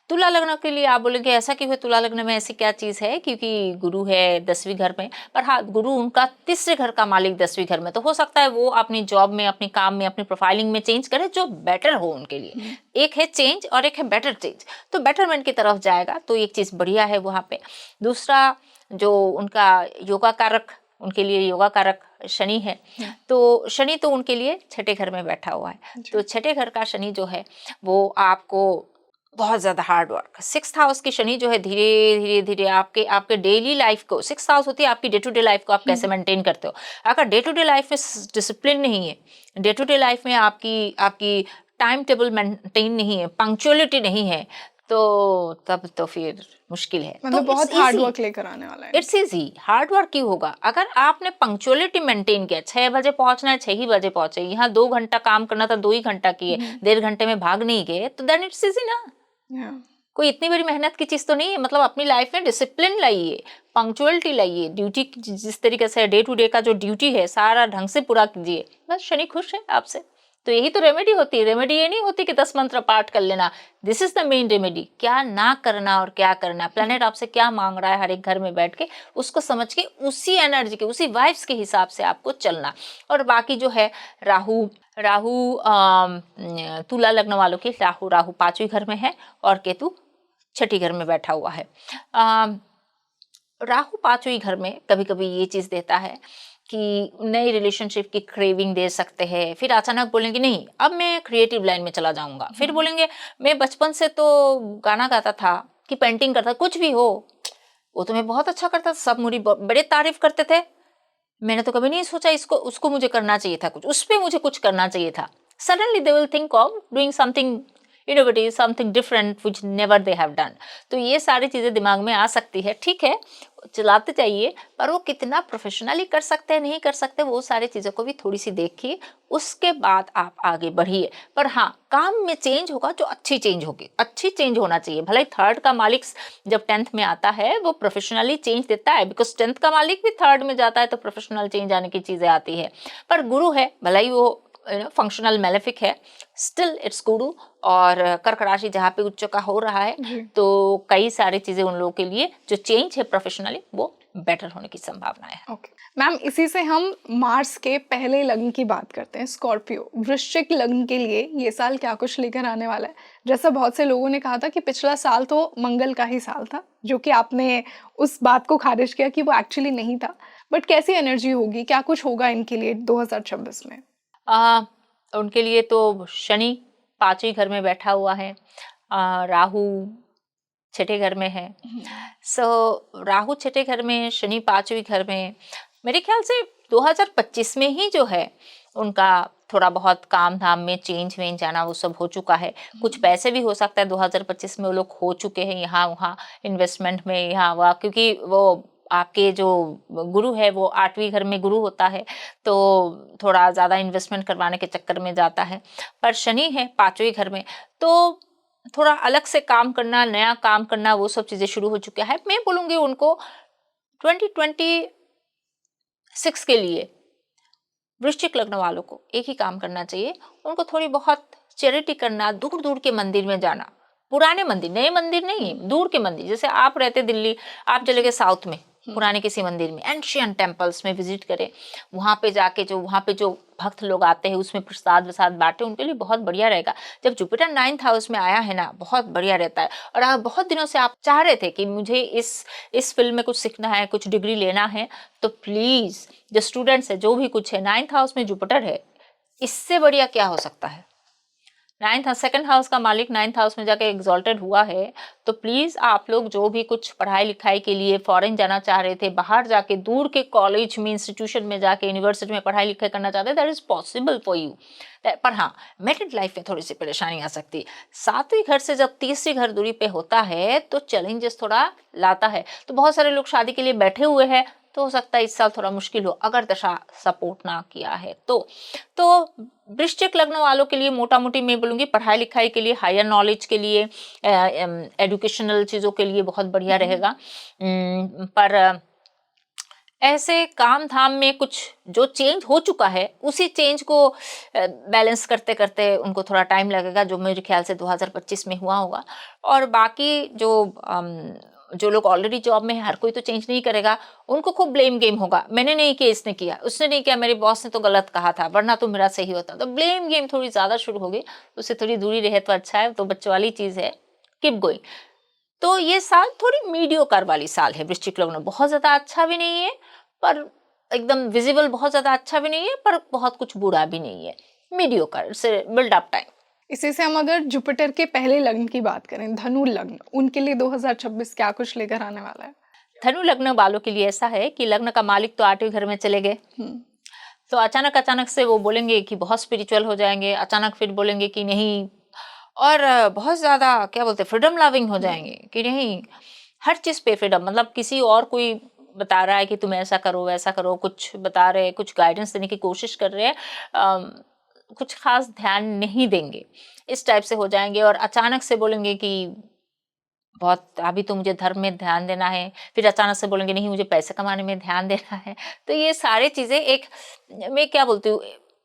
तुला लग्न के लिए आप बोलेंगे ऐसा क्यों है, तुला लग्न में ऐसी क्या चीज़ है? क्योंकि गुरु है 10वीं घर में, पर हाँ, गुरु उनका तीसरे घर का मालिक 10वीं घर में, तो हो सकता है वो अपनी जॉब में, अपनी काम में, अपनी प्रोफाइलिंग में चेंज करे जो बेटर हो उनके लिए। एक है चेंज और एक है बेटर चेंज, तो बेटरमेंट की तरफ जाएगा, तो एक चीज़ बढ़िया है वहाँ पे। दूसरा, जो उनका योगा कारक, उनके लिए योगा कारक शनि है, तो शनि तो उनके लिए 6ठे घर में बैठा हुआ है। तो 6ठे घर का शनि जो है वो आपको बहुत ज्यादा हार्ड वर्क, 6th हाउस की शनि जो है धीरे धीरे धीरे आपके आपके डेली लाइफ को, 6th हाउस होती है आपकी डे टू डे लाइफ को आप कैसे मेंटेन करते हो। अगर डे टू डे लाइफ में डिसिप्लिन नहीं है, डे टू डे लाइफ में आपकी आपकी टाइम टेबल मेंटेन नहीं है, पंक्चुअलिटी नहीं है, तो तब तो फिर मुश्किल है। मतलब तो बहुत हार्ड वर्क लेकर आने वाला है। It's easy. हार्ड वर्क क्यों होगा? अगर आपने पंक्चुअलिटी मेंटेन किया, 6 बजे पहुंचना है 6 ही बजे पहुंचे, यहाँ 2 घंटा काम करना था 2 ही घंटा किए, 1.5 घंटे में भाग नहीं गए, तो देन इट्स इजी ना। कोई इतनी बड़ी मेहनत की चीज तो नहीं है। मतलब अपनी लाइफ में डिसिप्लिन लाइए, पंक्चुअलिटी लाइए, ड्यूटी जिस तरीके से डे टू डे का जो ड्यूटी है सारा ढंग से पूरा कीजिए, बस शनि खुश है आपसे। तो यही तो रेमेडी होती है। रेमेडी ये नहीं होती कि 10 मंत्र पाठ कर लेना, this is the main remedy. क्या ना करना और क्या करना, प्लेनेट आपसे क्या मांग रहा है हर एक घर में बैठ के, उसको समझ के उसी एनर्जी के, उसी वाइब्स के हिसाब से आपको चलना। और बाकी जो है राहु राहु तुला लग्न वालों की राहु 5वीं घर में है और केतु 6ठी घर में बैठा हुआ है। राहु 5वीं घर में कभी कभी ये चीज देता है कि नई रिलेशनशिप की क्रेविंग दे सकते हैं, फिर अचानक बोलेंगे नहीं अब मैं क्रिएटिव लाइन में चला जाऊंगा, फिर बोलेंगे मैं बचपन से तो गाना गाता था कि पेंटिंग करता, कुछ भी हो वो तो मैं बहुत अच्छा करता था, सब मेरी बड़े तारीफ करते थे, मैंने तो कभी नहीं सोचा इसको उसको मुझे करना चाहिए था, कुछ उस पे मुझे कुछ करना चाहिए था। Suddenly they will think of doing something innovative, something different which never they have done. तो ये सारी चीजें दिमाग में आ सकती है, ठीक है चलाते जाइए, पर वो कितना प्रोफेशनली कर सकते हैं नहीं कर सकते वो सारी चीज़ों को भी थोड़ी सी देखिए, उसके बाद आप आगे बढ़िए। पर हाँ काम में चेंज होगा जो अच्छी चेंज होगी, अच्छी चेंज होना चाहिए। भले ही थर्ड का मालिक जब 10th में आता है वो प्रोफेशनली चेंज देता है, बिकॉज 10th का मालिक भी थर्ड में जाता है तो प्रोफेशनल चेंज आने की चीज़ें आती है। पर गुरु है, भले ही वो फंक्शनल मेलेफिक है, स्टिल इट्स गुरु। और कर्क राशि जहाँ पे उच्च का हो रहा है तो कई सारी चीजें उन लोगों के लिए जो चेंज है प्रोफेशनली वो बेटर होने की संभावना है। ओके मैम, इसी से हम मार्स के पहले लग्न की बात करते हैं, स्कॉर्पियो। वृश्चिक लग्न के लिए ये साल क्या कुछ लेकर आने वाला है? जैसा बहुत से लोगों ने कहा था कि पिछला साल तो मंगल का ही साल था, जो कि आपने उस बात को खारिज किया कि वो एक्चुअली नहीं था। बट कैसी एनर्जी होगी, क्या कुछ होगा इनके लिए 2026 में? उनके लिए तो शनि 5वें घर में बैठा हुआ है, राहु 6ठे घर में है। सो राहु 6ठे घर में, शनि 5वें घर में, मेरे ख्याल से 2025 में ही जो है उनका थोड़ा बहुत काम धाम में चेंज वेंज आना वो सब हो चुका है। कुछ पैसे भी हो सकता है 2025 में वो लोग हो चुके हैं यहाँ वहाँ इन्वेस्टमेंट में, यहाँ वहाँ, क्योंकि वो आपके जो गुरु है वो 8वें घर में गुरु होता है तो थोड़ा ज़्यादा इन्वेस्टमेंट करवाने के चक्कर में जाता है। पर शनि है 5वें घर में तो थोड़ा अलग से काम करना, नया काम करना, वो सब चीज़ें शुरू हो चुका है। मैं बोलूँगी उनको 2026 के लिए वृश्चिक लग्न वालों को एक ही काम करना चाहिए, उनको थोड़ी बहुत चैरिटी करना, दूर दूर के मंदिर में जाना, पुराने मंदिर, नए मंदिर नहीं, दूर के मंदिर। जैसे आप रहते दिल्ली, आप चले गए साउथ में पुराने किसी मंदिर में, एंशियंट टेम्पल्स में विजिट करें, वहाँ पे जाके जो वहाँ पे जो भक्त लोग आते हैं उसमें प्रसाद वसाद बांटे, उनके लिए बहुत बढ़िया रहेगा। जब जुपिटर 9th हाउस में आया है ना, बहुत बढ़िया रहता है। और आप बहुत दिनों से आप चाह रहे थे कि मुझे इस फील्ड में कुछ सीखना है, कुछ डिग्री लेना है, तो प्लीज जो स्टूडेंट्स है, जो भी कुछ है, 9th हाउस में जुपिटर है, इससे बढ़िया क्या हो सकता है। 2nd हाउस का मालिक 9th हाउस में जाके एग्जॉल्टेड हुआ है, तो प्लीज आप लोग जो भी कुछ पढ़ाई लिखाई के लिए फॉरेन जाना चाह रहे थे, बाहर जाके दूर के कॉलेज में, इंस्टीट्यूशन में जाके, यूनिवर्सिटी में पढ़ाई लिखाई करना चाहते हैं, that is possible for you. पर हाँ मैरिड लाइफ में थोड़ी सी परेशानी आ सकती है। 7वीं घर से जब 3री घर दूरी पे होता है तो चैलेंजेस थोड़ा लाता है। तो बहुत सारे लोग शादी के लिए बैठे हुए हैं, तो हो सकता है इस साल थोड़ा मुश्किल हो अगर दशा सपोर्ट ना किया है तो वृश्चिक लग्न वालों के लिए मोटा मोटी मैं बोलूँगी पढ़ाई लिखाई के लिए, हायर नॉलेज के लिए, एजुकेशनल चीज़ों के लिए बहुत बढ़िया रहेगा। पर ऐसे काम धाम में कुछ जो चेंज हो चुका है उसी चेंज को बैलेंस करते करते उनको थोड़ा टाइम लगेगा, जो मेरे ख्याल से 2025 में हुआ होगा। और बाकी जो लोग ऑलरेडी जॉब में है, हर कोई तो चेंज नहीं करेगा, उनको खूब ब्लेम गेम होगा, मैंने नहीं किया, इसने किया, उसने नहीं किया, मेरे बॉस ने तो गलत कहा था, वरना तो मेरा सही होता। तो ब्लेम गेम थोड़ी ज़्यादा शुरू होगी, उससे थोड़ी दूरी रहे तो अच्छा है। तो बच्चों वाली चीज़ है, कीप गोइंग। तो ये साल थोड़ी मीडियोकर वाली साल है वृश्चिक लग्न। बहुत ज़्यादा अच्छा भी नहीं है, पर एकदम विजिबल बहुत ज़्यादा अच्छा भी नहीं है, पर बहुत कुछ बुरा भी नहीं है, मीडियोकर से बिल्ड अप टाइम। इसी से हम अगर जुपिटर के पहले लग्न की बात करें, धनु लग्न, उनके लिए 2026 क्या कुछ लेकर आने वाला है? धनु लग्न वालों के लिए ऐसा है कि लग्न का मालिक तो 8वें घर में चले गए, तो अचानक से वो बोलेंगे कि बहुत स्पिरिचुअल हो जाएंगे, अचानक फिर बोलेंगे कि नहीं, और बहुत ज़्यादा क्या बोलते हैं फ्रीडम लविंग हो जाएंगे कि नहीं, हर चीज़ पे फ्रीडम। मतलब किसी और कोई बता रहा है कि तुम ऐसा करो वैसा करो, कुछ बता रहे हैं, कुछ गाइडेंस देने की कोशिश कर रहे हैं, कुछ खास ध्यान नहीं देंगे, इस टाइप से हो जाएंगे। और अचानक से बोलेंगे कि बहुत अभी तो मुझे धर्म में ध्यान देना है, फिर अचानक से बोलेंगे नहीं मुझे पैसे कमाने में ध्यान देना है। तो ये सारी चीज़ें एक, मैं क्या बोलती हूँ,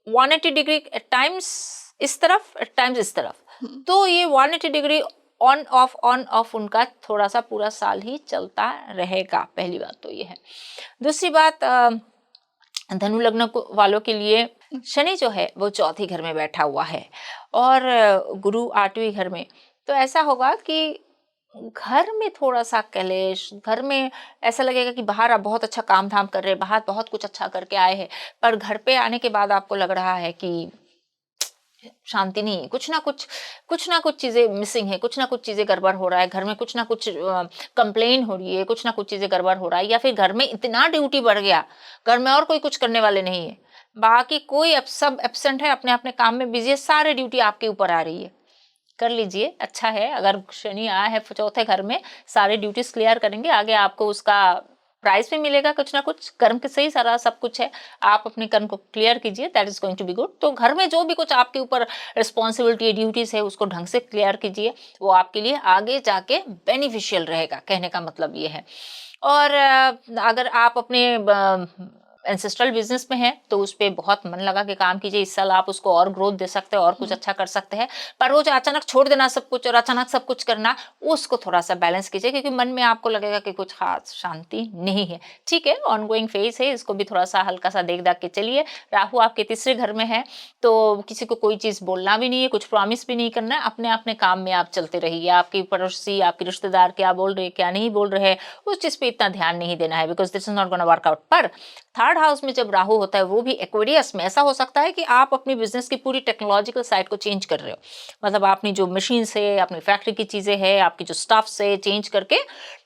180 डिग्री एट टाइम्स इस तरफ, एट टाइम्स इस तरफ। तो ये 180 डिग्री ऑन ऑफ उनका थोड़ा सा पूरा साल ही चलता रहेगा। पहली बात तो ये है। दूसरी बात, धनु लग्न वालों के लिए शनि जो है वो 4थे घर में बैठा हुआ है और गुरु 8वें घर में। तो ऐसा होगा कि घर में थोड़ा सा कलेश, घर में ऐसा लगेगा कि बाहर आप बहुत अच्छा काम धाम कर रहे हैं, बाहर बहुत कुछ अच्छा करके आए हैं, पर घर पे आने के बाद आपको लग रहा है कि शांति नहीं है, कुछ ना कुछ चीजें मिसिंग है, कुछ ना कुछ चीजें गड़बड़ हो रहा है, घर में कुछ ना कुछ कंप्लेन हो रही है, कुछ ना कुछ चीजें गड़बड़ हो रहा है, या फिर घर में इतना ड्यूटी बढ़ गया, घर में और कोई कुछ करने वाले नहीं है, बाकी कोई सब एब्सेंट है, अपने अपने काम में बिजी है, सारे ड्यूटी आपके ऊपर आ रही है। कर लीजिए, अच्छा है, अगर शनि आया है चौथे घर में, सारे ड्यूटीज क्लियर करेंगे, आगे आपको उसका प्राइस भी मिलेगा, कुछ ना कुछ कर्म के सही सारा सब कुछ है, आप अपने कर्म को क्लियर कीजिए, that is going to be good. तो घर में जो भी कुछ आपके ऊपर रिस्पॉन्सिबिलिटी ड्यूटीज है उसको ढंग से क्लियर कीजिए, वो आपके लिए आगे जाके बेनिफिशियल रहेगा, कहने का मतलब ये है। और अगर आप अपने एंसेस्ट्रल बिजनेस में है तो उस पर बहुत मन लगा के काम कीजिए, इस साल आप उसको और ग्रोथ दे सकते हैं, और कुछ अच्छा कर सकते हैं, पर रोज अचानक छोड़ देना सब कुछ और अचानक सब कुछ करना, उसको थोड़ा सा बैलेंस कीजिए, क्योंकि मन में आपको लगेगा कि कुछ खास शांति नहीं है। ठीक है, ऑनगोइंग फेज है, इसको भी थोड़ा सा हल्का सा देख दाख के चलिए। राहु आपके तीसरे घर में है, तो किसी को कोई चीज बोलना भी नहीं है, कुछ प्रॉमिस भी नहीं करना है, अपने अपने काम में आप चलते रहिए, आपकी पड़ोसी आपके रिश्तेदार क्या बोल रहे क्या नहीं बोल रहे उस चीज पे इतना ध्यान नहीं देना है, because this is not gonna work out. पर थर्ड हाउस में जब राहु होता है, वो भी एक्वेरियस में, ऐसा हो सकता है कि आप अपनी बिजनेस की पूरी टेक्नोलॉजिकल साइड को चेंज कर रहे हो, मतलब आपने जो मशीन से, अपनी फैक्ट्री की चीजें है, आपकी जो स्टाफ से चेंज करके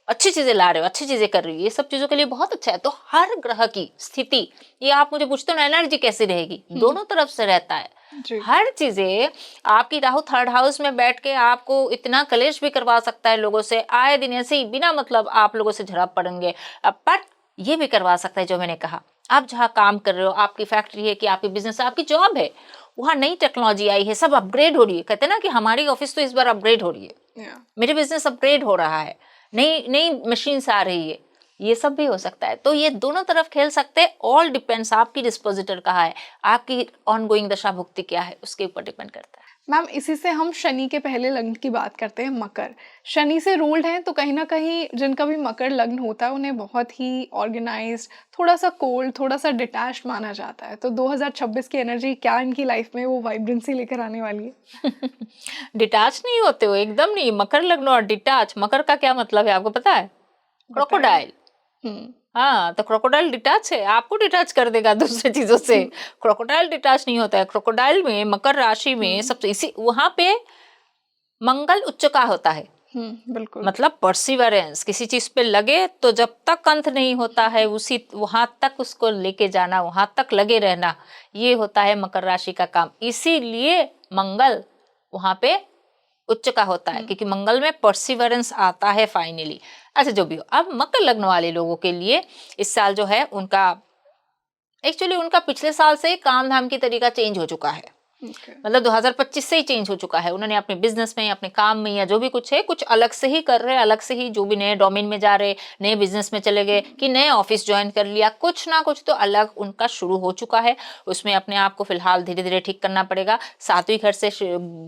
अच्छी चीजें ला रहे हो, अच्छी चीजें कर रही हो, ये सब चीजों के लिए बहुत अच्छा है। तो हर ग्रह की स्थिति, ये आप मुझे पूछते हो ना एनर्जी कैसी रहेगी, दोनों तरफ से रहता है, जी। हर चीजें। आपकी राहु थर्ड हाउस में बैठ के आपको इतना कलेश भी करवा सकता है लोगों से, आए दिन ऐसे ही बिना मतलब आप लोगों से झड़प पड़ेंगे, पर ये भी करवा सकता है जो मैंने कहा, आप जहाँ काम कर रहे हो, आपकी फैक्ट्री है कि आपकी बिजनेस है, आपकी जॉब है, वहाँ नई टेक्नोलॉजी आई है, सब अपग्रेड हो रही है, कहते हैं ना कि हमारी ऑफिस तो इस बार अपग्रेड हो रही है, या मेरे बिजनेस अपग्रेड हो रहा है, नई नई मशीन्स आ रही है, ये सब भी हो सकता है। तो ये दोनों तरफ खेल सकते हैं, ऑल डिपेंड्स आपकी डिस्पोजिटर कहाँ है, आपकी ऑनगोइंग दशा भुक्ति क्या है, उसके ऊपर डिपेंड करता है। मैम, इसी से हम शनि के पहले लग्न की बात करते हैं, मकर। शनि से रूल्ड हैं, तो कहीं ना कहीं जिनका भी मकर लग्न होता है उन्हें बहुत ही ऑर्गेनाइज्ड, थोड़ा सा कोल्ड, थोड़ा सा डिटैच्ड माना जाता है। तो 2026 की एनर्जी क्या इनकी लाइफ में वो वाइब्रेंसी लेकर आने वाली है? डिटैच नहीं होते हो, एकदम नहीं। मकर लग्न और डिटैच, मकर का क्या मतलब है आपको पता है? बताइए। क्रोकोडाइल। हाँ, तो क्रोकोडाइल डिटैच है, आपको डिटैच कर देगा दूसरी चीजों से। क्रोकोडाइल डिटैच नहीं होता है। क्रोकोडाइल में, मकर राशि में सबसे इसी वहां पे मंगल उच्च का होता है, बिल्कुल। मतलब परसिवरेंस, किसी चीज पे लगे तो जब तक अंत नहीं होता है उसी वहां तक उसको लेके जाना, वहां तक लगे रहना, ये होता है मकर राशि का काम। इसीलिए मंगल वहां पे उच्च का होता है, क्योंकि मंगल में परसिवरेंस आता है फाइनली। अच्छा, जो भी हो, अब मकर लग्न वाले लोगों के लिए इस साल जो है उनका एक्चुअली उनका पिछले साल से काम धाम की तरीका चेंज हो चुका है, ओके। मतलब 2025 से ही चेंज हो चुका है। उन्होंने अपने बिजनेस में, अपने काम में, या जो भी कुछ है, कुछ अलग से ही कर रहे हैं, अलग से ही जो भी नए डोमेन में जा रहे, नए बिजनेस में चले गए, कि नए ऑफिस ज्वाइन कर लिया, कुछ ना कुछ तो अलग उनका शुरू हो चुका है। उसमें अपने आप को फिलहाल धीरे धीरे ठीक करना पड़ेगा। सातवीं घर से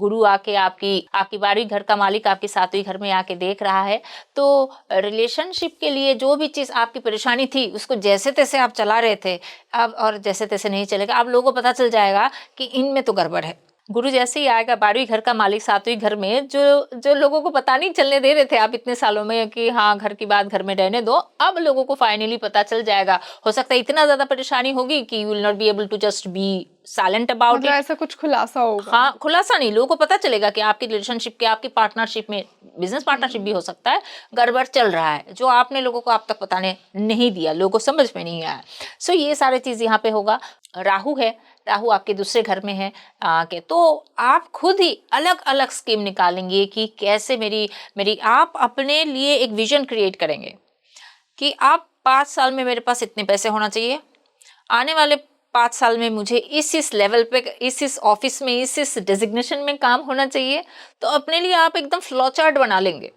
गुरु आके आपकी आपकी 12वीं घर का मालिक आपकी 7वीं घर में आके देख रहा है, तो रिलेशनशिप के लिए जो भी चीज आपकी परेशानी थी उसको जैसे तैसे आप चला रहे थे, अब और जैसे तैसे नहीं चलेगा। अब लोगों को पता चल जाएगा कि इनमें तो गड़बड़ है। गुरु जैसे ही आएगा 12वीं घर का मालिक 7वीं घर में, जो जो लोगों को पता नहीं चलने दे रहे थे आप इतने सालों में कि हाँ घर की बात घर में रहने दो, अब लोगों को फाइनली पता चल जाएगा। हो सकता है इतना ज्यादा परेशानी होगी कि you will not be able to just be silent about मतलब इट। ऐसा कुछ खुलासा होगा? हाँ, खुलासा नहीं, लोगों को पता चलेगा कि आपकी रिलेशनशिप के, आपकी पार्टनरशिप में, बिजनेस पार्टनरशिप भी हो सकता है, गड़बड़ चल रहा है, जो आपने लोगों को आप तक बताने नहीं दिया, लोगों को समझ में नहीं आया। सो ये सारे चीज यहाँ पे होगा। राहु है, राहु आपके दूसरे घर में है के, तो आप खुद ही अलग अलग स्कीम निकालेंगे कि कैसे मेरी मेरी आप अपने लिए एक विजन क्रिएट करेंगे कि आप 5 साल में मेरे पास इतने पैसे होना चाहिए, आने वाले 5 साल में मुझे इस लेवल पे, इस ऑफिस में, इस डेजिग्नेशन में काम होना चाहिए। तो अपने लिए आप एकदम फ्लो चार्ट बना लेंगे।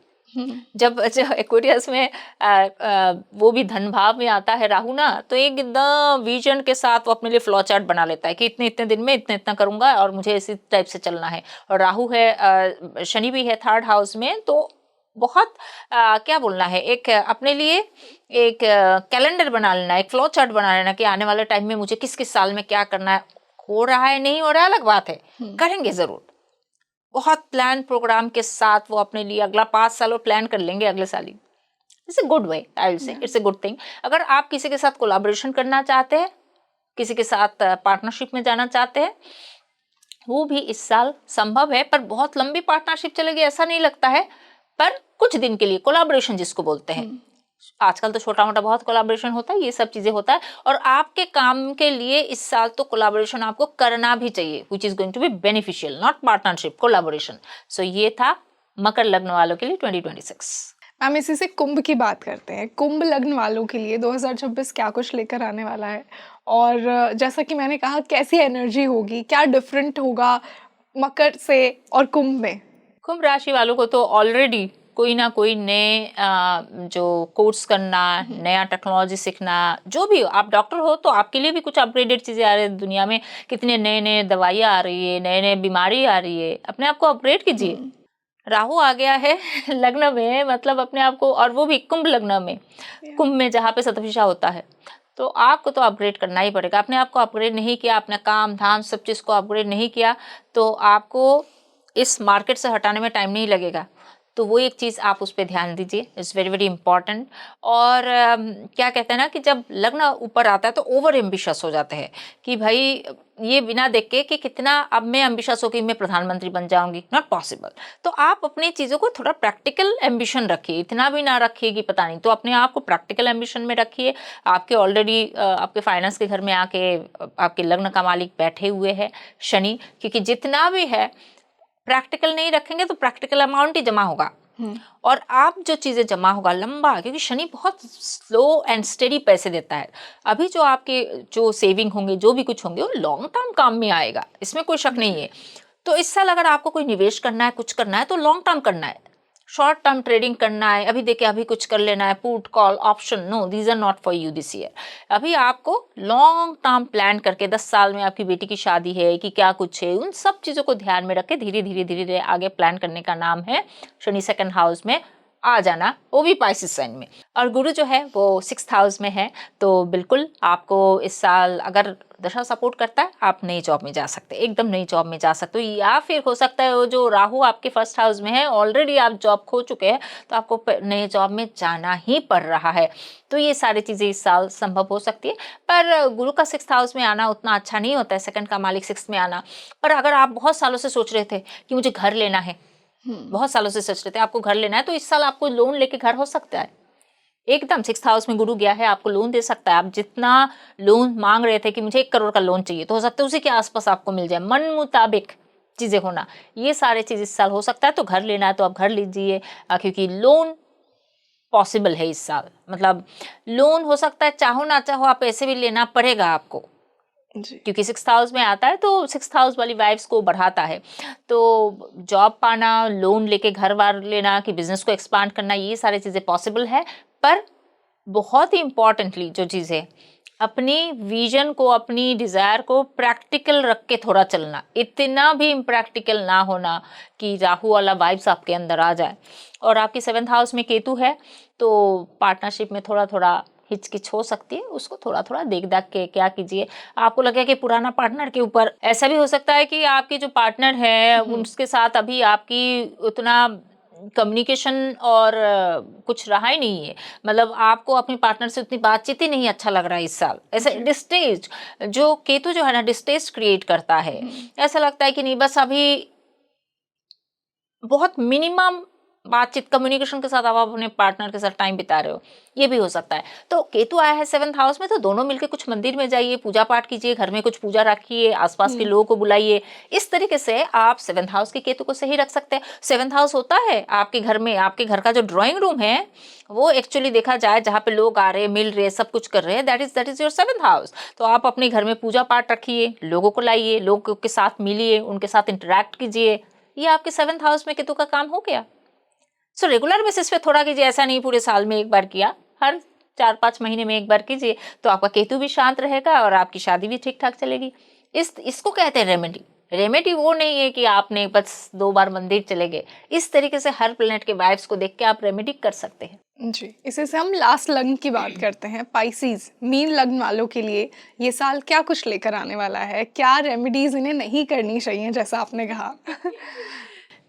जब एक्वेरियस में वो भी धन भाव में आता है राहु ना, तो एकदम विजन के साथ वो अपने लिए फ्लो चार्ट बना लेता है कि इतने इतने दिन में इतना इतना करूंगा और मुझे इसी टाइप से चलना है। और राहु है, शनि भी है थर्ड हाउस में, तो बहुत क्या बोलना है, एक अपने लिए एक कैलेंडर बना लेना, एक फ्लो चार्ट बना लेना कि आने वाले टाइम में मुझे किस किस साल में क्या करना है। हो रहा है नहीं हो रहा है अलग बात है, करेंगे जरूर, बहुत प्लान प्रोग्राम के साथ वो अपने लिए अगला 5 साल वो प्लान कर लेंगे अगले साल ही। It's a good way, I will say it's a good thing. अगर आप किसी के साथ कोलाबोरेशन करना चाहते हैं, किसी के साथ पार्टनरशिप में जाना चाहते हैं, वो भी इस साल संभव है, पर बहुत लंबी पार्टनरशिप चलेगी ऐसा नहीं लगता है, पर कुछ दिन के लिए कोलाबोरेशन जिसको बोलते हैं, आजकल तो छोटा मोटा बहुत कोलाबोरेशन होता है, ये सब चीजें होता है, और आपके काम के लिए इस साल तो कोलाबोरेशन आपको करना भी चाहिए, which is going to be beneficial, not partnership, collaboration. So ये था मकर लग्न वालों के लिए 2026। मैम इसी से कुंभ की बात करते हैं। कुंभ लग्न वालों के लिए 2026 क्या कुछ लेकर आने वाला है, और जैसा कि मैंने कहा कैसी एनर्जी होगी, क्या डिफरेंट होगा मकर से और कुंभ में? कुंभ राशि वालों को तो ऑलरेडी कोई ना कोई नए जो कोर्स करना, नया टेक्नोलॉजी सीखना, जो भी हो, आप डॉक्टर हो तो आपके लिए भी कुछ अपग्रेडेड चीज़ें आ रही है दुनिया में, कितने नए नए दवाइयाँ आ रही है, नए नए बीमारी आ रही है, अपने आप को अपग्रेड कीजिए। राहु आ गया है लग्न में, मतलब अपने आप को, और वो भी कुंभ लग्न में, कुंभ में जहाँ पे शतभिषा होता है, तो आपको तो अपग्रेड करना ही पड़ेगा। अपने आप को अपग्रेड नहीं किया, अपना काम धाम सब चीज़ को अपग्रेड नहीं किया, तो आपको इस मार्केट से हटाने में टाइम नहीं लगेगा। तो वो एक चीज़ आप उस पर ध्यान दीजिए, इट्स वेरी वेरी इंपॉर्टेंट। और क्या कहते हैं ना कि जब लग्न ऊपर आता है तो ओवर एम्बिशियस हो जाते हैं कि भाई ये बिना देख के कि कितना अब मैं एम्बिशियस हो कि मैं प्रधानमंत्री बन जाऊंगी, नॉट पॉसिबल। तो आप अपनी चीज़ों को थोड़ा प्रैक्टिकल एम्बिशन रखिए, इतना भी ना रखिए कि पता नहीं, तो अपने आप को प्रैक्टिकल एम्बिशन में रखिए। आपके ऑलरेडी आपके फाइनेंस के घर में आके आपके लग्न का मालिक बैठे हुए हैं शनि, क्योंकि जितना भी है प्रैक्टिकल नहीं रखेंगे तो प्रैक्टिकल अमाउंट ही जमा होगा, और आप जो चीज़ें जमा होगा लंबा, क्योंकि शनि बहुत स्लो एंड स्टेडी पैसे देता है। अभी जो आपके जो सेविंग होंगे, जो भी कुछ होंगे, वो लॉन्ग टर्म काम में आएगा, इसमें कोई शक नहीं है। तो इस साल अगर आपको कोई निवेश करना है, कुछ करना है, तो लॉन्ग टर्म करना है, शॉर्ट टर्म ट्रेडिंग करना है, अभी देखिए अभी कुछ कर लेना है, put call option, no, these are not for you this year. अभी आपको लॉन्ग टर्म प्लान करके 10 साल में आपकी बेटी की शादी है कि क्या कुछ है, उन सब चीज़ों को ध्यान में रख के धीरे धीरे धीरे धीरे आगे प्लान करने का नाम है शनि सेकंड हाउस में आ जाना, वो भी पाइसेस साइन में। और गुरु जो है वो 6th हाउस में है, तो बिल्कुल आपको इस साल अगर दशा सपोर्ट करता है, आप नई जॉब में जा सकते हैं, एकदम नई जॉब में जा सकते हो। या फिर हो सकता है वो जो राहु आपके 1st हाउस में है, ऑलरेडी आप जॉब खो चुके हैं, तो आपको नए जॉब में जाना ही पड़ रहा है। तो ये सारी चीज़ें इस साल संभव हो सकती है, पर गुरु का 6th हाउस में आना उतना अच्छा नहीं होता है, सेकंड का मालिक 6th में आना। पर अगर आप बहुत सालों से सोच रहे थे कि मुझे घर लेना है, बहुत सालों से सोच रहे थे आपको घर लेना है, तो इस साल आपको लोन लेके घर हो सकता है। एकदम 6th हाउस में गुरु गया है, आपको लोन दे सकता है। आप जितना लोन मांग रहे थे कि मुझे 1 करोड़ का लोन चाहिए, तो हो सकता है उसी के आसपास आपको मिल जाए, मन मुताबिक चीज़ें होना, ये सारे चीज़ इस साल हो सकता है। तो घर लेना है तो आप घर लीजिए, क्योंकि लोन पॉसिबल है इस साल, मतलब लोन हो सकता है, चाहो ना चाहो आप ऐसे भी लेना पड़ेगा आपको, क्योंकि 6th हाउस में आता है, तो 6th हाउस वाली वाइब्स को बढ़ाता है। तो जॉब पाना, लोन लेके घर वार लेना, कि बिजनेस को एक्सपांड करना, ये सारी चीज़ें पॉसिबल है। पर बहुत ही इंपॉर्टेंटली जो चीज़ है, अपनी विजन को, अपनी डिज़ायर को प्रैक्टिकल रख के थोड़ा चलना, इतना भी इम्प्रैक्टिकल ना होना कि राहु वाला वाइब्स आपके अंदर आ जाए। और आपकी 7th हाउस में केतु है, तो पार्टनरशिप में थोड़ा थोड़ा हिचकिच हो सकती है, उसको थोड़ा थोड़ा देख दाख के क्या कीजिए। आपको लगे कि पुराना पार्टनर के ऊपर, ऐसा भी हो सकता है कि आपकी जो पार्टनर है उसके साथ अभी आपकी उतना कम्युनिकेशन और कुछ रहा ही नहीं है, मतलब आपको अपने पार्टनर से उतनी बातचीत ही नहीं अच्छा लग रहा है इस साल। ऐसे डिस्टेज, जो केतु जो है ना डिस्टेज क्रिएट करता है, ऐसा लगता है कि नहीं बस अभी बहुत मिनिमम बातचीत, कम्युनिकेशन के साथ आप अपने पार्टनर के साथ टाइम बिता रहे हो, ये भी हो सकता है। तो केतु आया है 7th हाउस में, तो दोनों मिलकर कुछ मंदिर में जाइए, पूजा पाठ कीजिए, घर में कुछ पूजा रखिए, आसपास के लोगों को बुलाइए। इस तरीके से आप 7th हाउस के केतु को सही रख सकते हैं। 7th हाउस होता है आपके घर में, आपके घर का जो ड्राइंग रूम है, वो एक्चुअली देखा जाए जहाँ पे लोग आ रहे, मिल रहे, सब कुछ कर रहे हैं, that is your 7th house. तो आप अपने घर में पूजा पाठ रखिए, लोगों को लाइए, लोगों के साथ मिलिए, उनके साथ इंटरेक्ट कीजिए, ये आपके 7th हाउस में केतु का काम हो गया। सो रेगुलर बेसिस पे थोड़ा कीजिए, ऐसा नहीं पूरे साल में एक बार किया, हर 4-5 महीने में एक बार कीजिए, तो आपका केतु भी शांत रहेगा और आपकी शादी भी ठीक ठाक चलेगी। इसको कहते हैं रेमेडी। रेमेडी वो नहीं है कि आपने बस 2 बार मंदिर चले गए, इस तरीके से हर प्लेनेट के वाइब्स को देख के आप रेमेडी कर सकते हैं। जी, इसी से हम लास्ट लग्न की बात करते हैं, पाइसेस, मीन लग्न वालों के लिए ये साल क्या कुछ लेकर आने वाला है, क्या रेमेडीज इन्हें नहीं करनी चाहिए जैसा आपने कहा?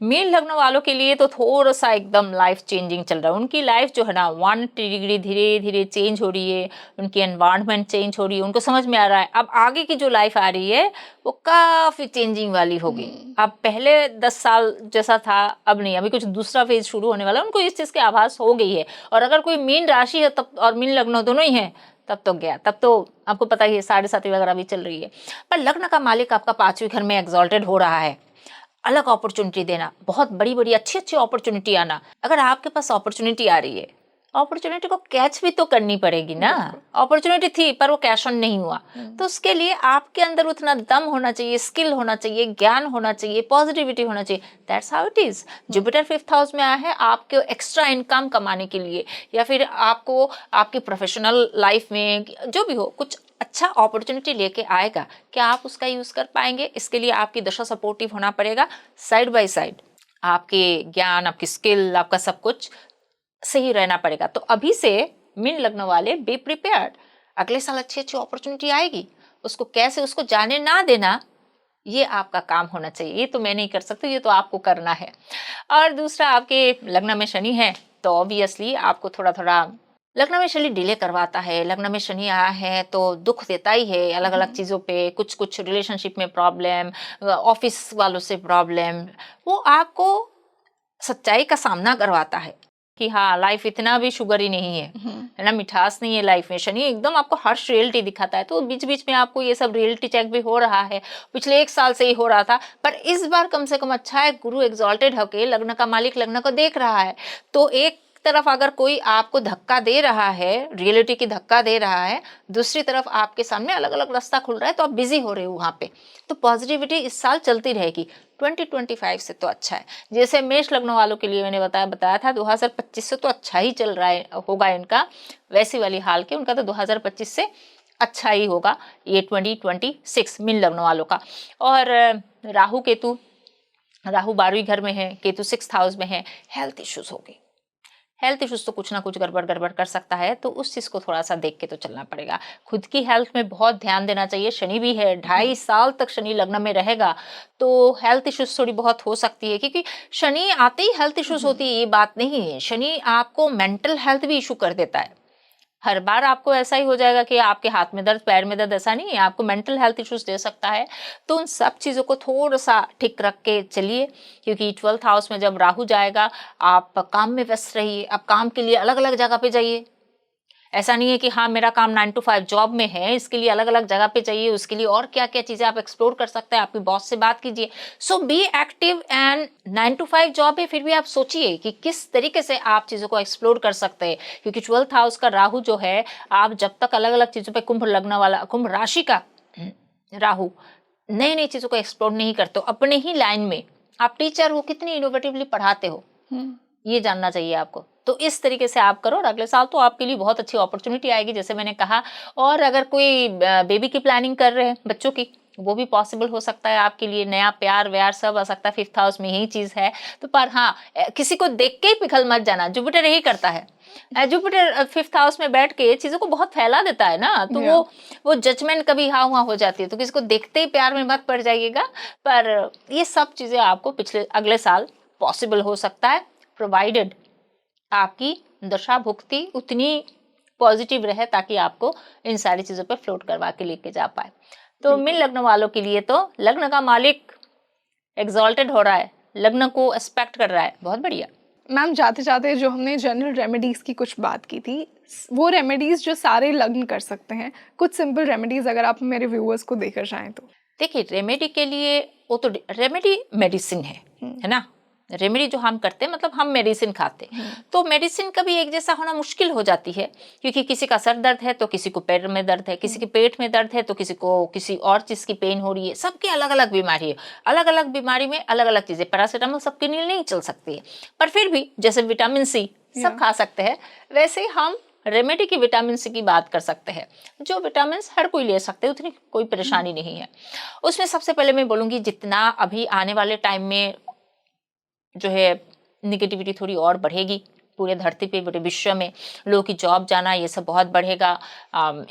मीन लग्न वालों के लिए तो थोड़ा सा एकदम लाइफ चेंजिंग चल रहा है। उनकी लाइफ जो है ना 180 डिग्री धीरे धीरे चेंज हो रही है, उनकी एनवायरनमेंट चेंज हो रही है, उनको समझ में आ रहा है अब आगे की जो लाइफ आ रही है वो काफ़ी चेंजिंग वाली होगी। अब पहले 10 साल जैसा था अब नहीं, अभी कुछ दूसरा फेज शुरू होने वाला है, उनको इस चीज़ की आभास हो गई है। और अगर कोई मीन राशि है तब और मीन लग्न दोनों ही है तब तो गया, तब तो आपको पता ही है 7.5 वगैरह भी चल रही है। पर लग्न का मालिक आपका 5वें घर में एग्जॉल्टेड हो रहा है, अलग अपॉर्चुनिटी देना, बहुत बड़ी बड़ी अच्छी अच्छी अपॉर्चुनिटी आना। अगर आपके पास अपॉर्चुनिटी आ रही है, अपॉर्चुनिटी को कैच भी तो करनी पड़ेगी ना। अपॉर्चुनिटी थी पर वो कैश ऑन नहीं हुआ, तो उसके लिए आपके अंदर उतना दम होना चाहिए, स्किल होना चाहिए, ज्ञान होना चाहिए, पॉजिटिविटी होना चाहिए। That's how it is. Jupiter 5th house में आया है आपके एक्स्ट्रा इनकम कमाने के लिए, या फिर आपको आपकी प्रोफेशनल लाइफ में जो भी हो कुछ अच्छा अपॉर्चुनिटी लेके आएगा। क्या आप उसका यूज कर पाएंगे? इसके लिए आपकी दशा सपोर्टिव होना पड़ेगा। साइड बाय साइड आपके ज्ञान, आपकी स्किल, आपका सब कुछ सही रहना पड़ेगा। तो अभी से मीन लग्न वाले बी प्रिपेयर्ड, अगले साल अच्छी अच्छी अपॉर्चुनिटी आएगी, उसको कैसे उसको जाने ना देना, ये आपका काम होना चाहिए। ये तो मैं नहीं कर सकती, ये तो आपको करना है। और दूसरा, आपके लग्न में शनि है तो ऑब्वियसली आपको थोड़ा थोड़ा लग्न में शनि डिले करवाता है। लग्न में शनि आया है तो दुख देता ही है अलग अलग चीज़ों पे, कुछ कुछ रिलेशनशिप में प्रॉब्लम, ऑफिस वालों से प्रॉब्लम, वो आपको सच्चाई का सामना करवाता है कि हाँ लाइफ इतना भी शुगर ही नहीं है ना, मिठास नहीं है लाइफ में। शनि एकदम आपको हर्ष रियलिटी दिखाता है, तो बीच बीच में आपको ये सब रियलिटी चेक भी हो रहा है। पिछले 1 साल से ही हो रहा था, पर इस बार कम से कम अच्छा है, गुरु एग्जॉल्टेड होके लग्न का मालिक लग्न को देख रहा है। तो एक तरफ अगर कोई आपको धक्का दे रहा है, रियलिटी की धक्का दे रहा है, दूसरी तरफ आपके सामने अलग अलग रास्ता खुल रहा है, तो आप बिजी हो रहे हो वहाँ पे। तो पॉजिटिविटी इस साल चलती रहेगी। 2025 से तो अच्छा है। जैसे मेष लग्न वालों के लिए मैंने बताया था 2025 से तो अच्छा ही चल रहा है, होगा इनका, वैसी वाली हाल के उनका तो 2025 से अच्छा ही होगा ये 2026 मीन लग्न वालों का। और राहु 12वें घर में है, केतु 6th हाउस में है। हेल्थ इश्यूज होगी, हेल्थ इश्यूज तो कुछ ना कुछ गड़बड़ कर सकता है, तो उस चीज़ को थोड़ा सा देख के तो चलना पड़ेगा। खुद की हेल्थ में बहुत ध्यान देना चाहिए। शनि भी है, 2.5 साल तक शनि लग्न में रहेगा, तो हेल्थ इश्यूज थोड़ी बहुत हो सकती है, क्योंकि शनि आते ही हेल्थ इश्यूज होती है ये बात नहीं है। शनि आपको मेंटल हेल्थ भी इशू कर देता है। हर बार आपको ऐसा ही हो जाएगा कि आपके हाथ में दर्द, पैर में दर्द, ऐसा नहीं है, आपको मेंटल हेल्थ इश्यूज दे सकता है। तो उन सब चीज़ों को थोड़ा सा ठीक रख के चलिए, क्योंकि 12th हाउस में जब राहु जाएगा आप काम में व्यस्त रहिए। आप काम के लिए अलग अलग जगह पे जाइए। ऐसा नहीं है कि हाँ मेरा काम 9 to 5 जॉब में है, इसके लिए अलग अलग जगह पे चाहिए, उसके लिए और क्या क्या चीज़ें आप एक्सप्लोर कर सकते हैं। आपकी बॉस से बात कीजिए। So be active. And 9 to 5 job है, फिर भी आप सोचिए कि किस तरीके से आप चीज़ों को एक्सप्लोर कर सकते हैं, क्योंकि 12th हाउस का राहु जो है, आप जब तक अलग अलग चीज़ों पर कुंभ लगने वाला, कुंभ राशि का राहु नई नई चीज़ों को एक्सप्लोर नहीं करते हो अपने ही लाइन में। आप टीचर हो, कितनी इनोवेटिवली पढ़ाते हो, ये जानना चाहिए आपको। तो इस तरीके से आप करो और अगले साल तो आपके लिए बहुत अच्छी अपॉर्चुनिटी आएगी, जैसे मैंने कहा। और अगर कोई बेबी की प्लानिंग कर रहे हैं, बच्चों की, वो भी पॉसिबल हो सकता है आपके लिए। नया प्यार व्यार सब आ सकता है, 5th हाउस में यही चीज़ है। तो पर हाँ, किसी को देख के ही पिघल मत जाना, जुपिटर यही करता है। जुपिटर 5th हाउस में बैठ के चीज़ों को बहुत फैला देता है ना, तो वो जजमेंट कभी हाँ वहाँ हो जाती है। तो किसी को देखते ही प्यार में मत पड़ जाइएगा। पर ये सब चीज़ें आपको अगले साल पॉसिबल हो सकता है, प्रोवाइडेड आपकी दशा भुक्ति उतनी पॉजिटिव रहे, ताकि आपको इन सारी चीज़ों पे फ्लोट करवा के लेके जा पाए। तो मीन लग्न वालों के लिए तो लग्न का मालिक एग्जॉल्टेड हो रहा है, लग्न को एस्पेक्ट कर रहा है, बहुत बढ़िया। मैम, जाते जाते जो हमने जनरल रेमेडीज़ की कुछ बात की थी, वो रेमेडीज़ जो सारे लग्न कर सकते हैं, कुछ सिंपल रेमेडीज़ अगर आप मेरे व्यूअर्स को देकर जाएं तो। देखिए, रेमेडी के लिए वो तो रेमेडी मेडिसिन है ना। रेमेडी जो हम करते हैं मतलब हम मेडिसिन खाते हैं, तो मेडिसिन कभी एक जैसा होना मुश्किल हो जाती है, क्योंकि किसी का सर दर्द है तो किसी को पैर में दर्द है, किसी के पेट में दर्द है तो किसी को किसी और चीज़ की पेन हो रही है। सबकी अलग अलग बीमारी है, अलग अलग बीमारी में अलग अलग चीज़ें। पैरासीटामोल सबके लिए नहीं चल सकती है, पर फिर भी जैसे विटामिन सी सब खा सकते हैं, वैसे हम रेमेडी की विटामिन सी की बात कर सकते हैं। जो विटामिन हर कोई ले सकते हैं, उतनी कोई परेशानी नहीं है उसमें। सबसे पहले मैं बोलूँगी, जितना अभी आने वाले टाइम में जो है निगेटिविटी थोड़ी और बढ़ेगी पूरे धरती पे, पूरे विश्व में लोगों की जॉब जाना ये सब बहुत बढ़ेगा।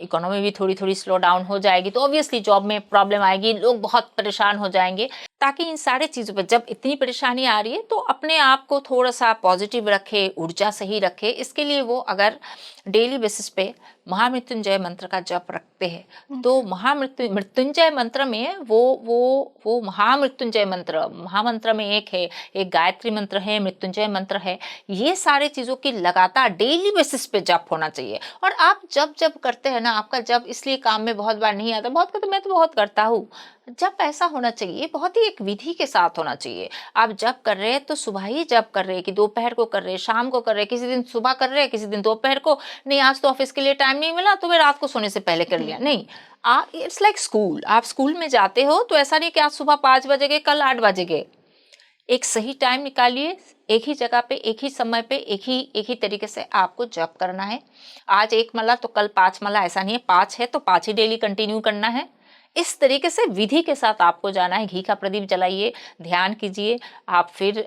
इकोनॉमी भी थोड़ी थोड़ी स्लो डाउन हो जाएगी, तो ऑब्वियसली जॉब में प्रॉब्लम आएगी, लोग बहुत परेशान हो जाएंगे। ताकि इन सारे चीज़ों पर जब इतनी परेशानी आ रही है तो अपने आप को थोड़ा सा पॉजिटिव रखे, ऊर्जा सही रखे। इसके लिए वो अगर डेली बेसिस पे महामृत्युंजय मंत्र का जप रखते हैं तो मृत्युंजय मंत्र में वो महामृत्युंजय मंत्र, महामंत्र में एक है, एक गायत्री मंत्र है, मृत्युंजय मंत्र है। ये सारे चीज़ों की लगातार डेली बेसिस पे जप होना चाहिए। और आप जब जब करते हैं ना, आपका जब इसलिए काम में बहुत बार नहीं आता, बहुत करते, मैं तो बहुत करता हूँ। जब ऐसा होना चाहिए, बहुत ही एक विधि के साथ होना चाहिए। आप जब कर रहे हैं तो सुबह ही जब कर रहे हैं कि दोपहर को कर रहे हैं, शाम को कर रहे हैं, किसी दिन सुबह कर रहे हैं, किसी दिन दोपहर को, नहीं आज तो ऑफिस के लिए टाइम नहीं मिला तो मैं रात को सोने से पहले कर लिया। नहीं, इट्स लाइक स्कूल। आप स्कूल में जाते हो तो ऐसा नहीं कि आज सुबह 5 बजे गए, कल 8 बजे गए। एक सही टाइम निकालिए, एक ही जगह पे, एक ही समय पे, एक ही तरीके से आपको जप करना है। आज 1 माला तो कल 5 माला, ऐसा नहीं है 5 है तो 5 ही डेली कंटिन्यू करना है। इस तरीके से विधि के साथ आपको जाना है। घी का प्रदीप जलाइए, ध्यान कीजिए, आप फिर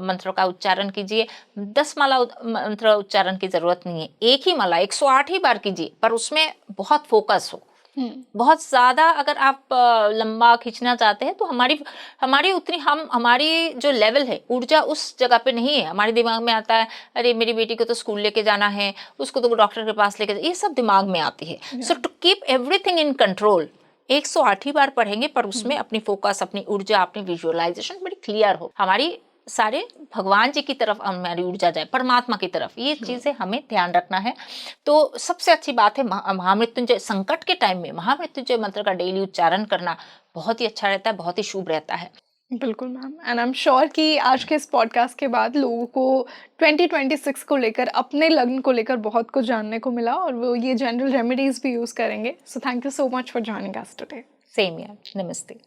मंत्रों का उच्चारण कीजिए। 10 माला मंत्र उच्चारण की जरूरत नहीं है, एक ही माला 108 ही बार कीजिए, पर उसमें बहुत फोकस हो। बहुत ज़्यादा अगर आप लंबा खींचना चाहते हैं तो हमारी उतनी हमारी जो लेवल है, ऊर्जा उस जगह पे नहीं है। हमारे दिमाग में आता है, अरे मेरी बेटी को तो स्कूल लेके जाना है, उसको तो डॉक्टर के पास लेके, ये सब दिमाग में आती है। So to keep everything in control, 108 ही बार पढ़ेंगे, पर उसमें अपनी फोकस, अपनी ऊर्जा, अपनी विजुअलाइजेशन बड़ी क्लियर हो। हमारी सारे भगवान जी की तरफ हमारी ऊर्जा जाए, परमात्मा की तरफ, ये चीज़ें हमें ध्यान रखना है। तो सबसे अच्छी बात है महामृत्युंजय, संकट के टाइम में महामृत्युंजय मंत्र का डेली उच्चारण करना बहुत ही अच्छा रहता है, बहुत ही शुभ रहता है। बिल्कुल ma'am, and I am sure कि आज के इस पॉडकास्ट के बाद लोगों को 2026 को लेकर, अपने लग्न को लेकर बहुत कुछ जानने को मिला और वो ये जनरल रेमेडीज भी यूज़ करेंगे। So thank you so much for joining us today. Same यार, नमस्ते।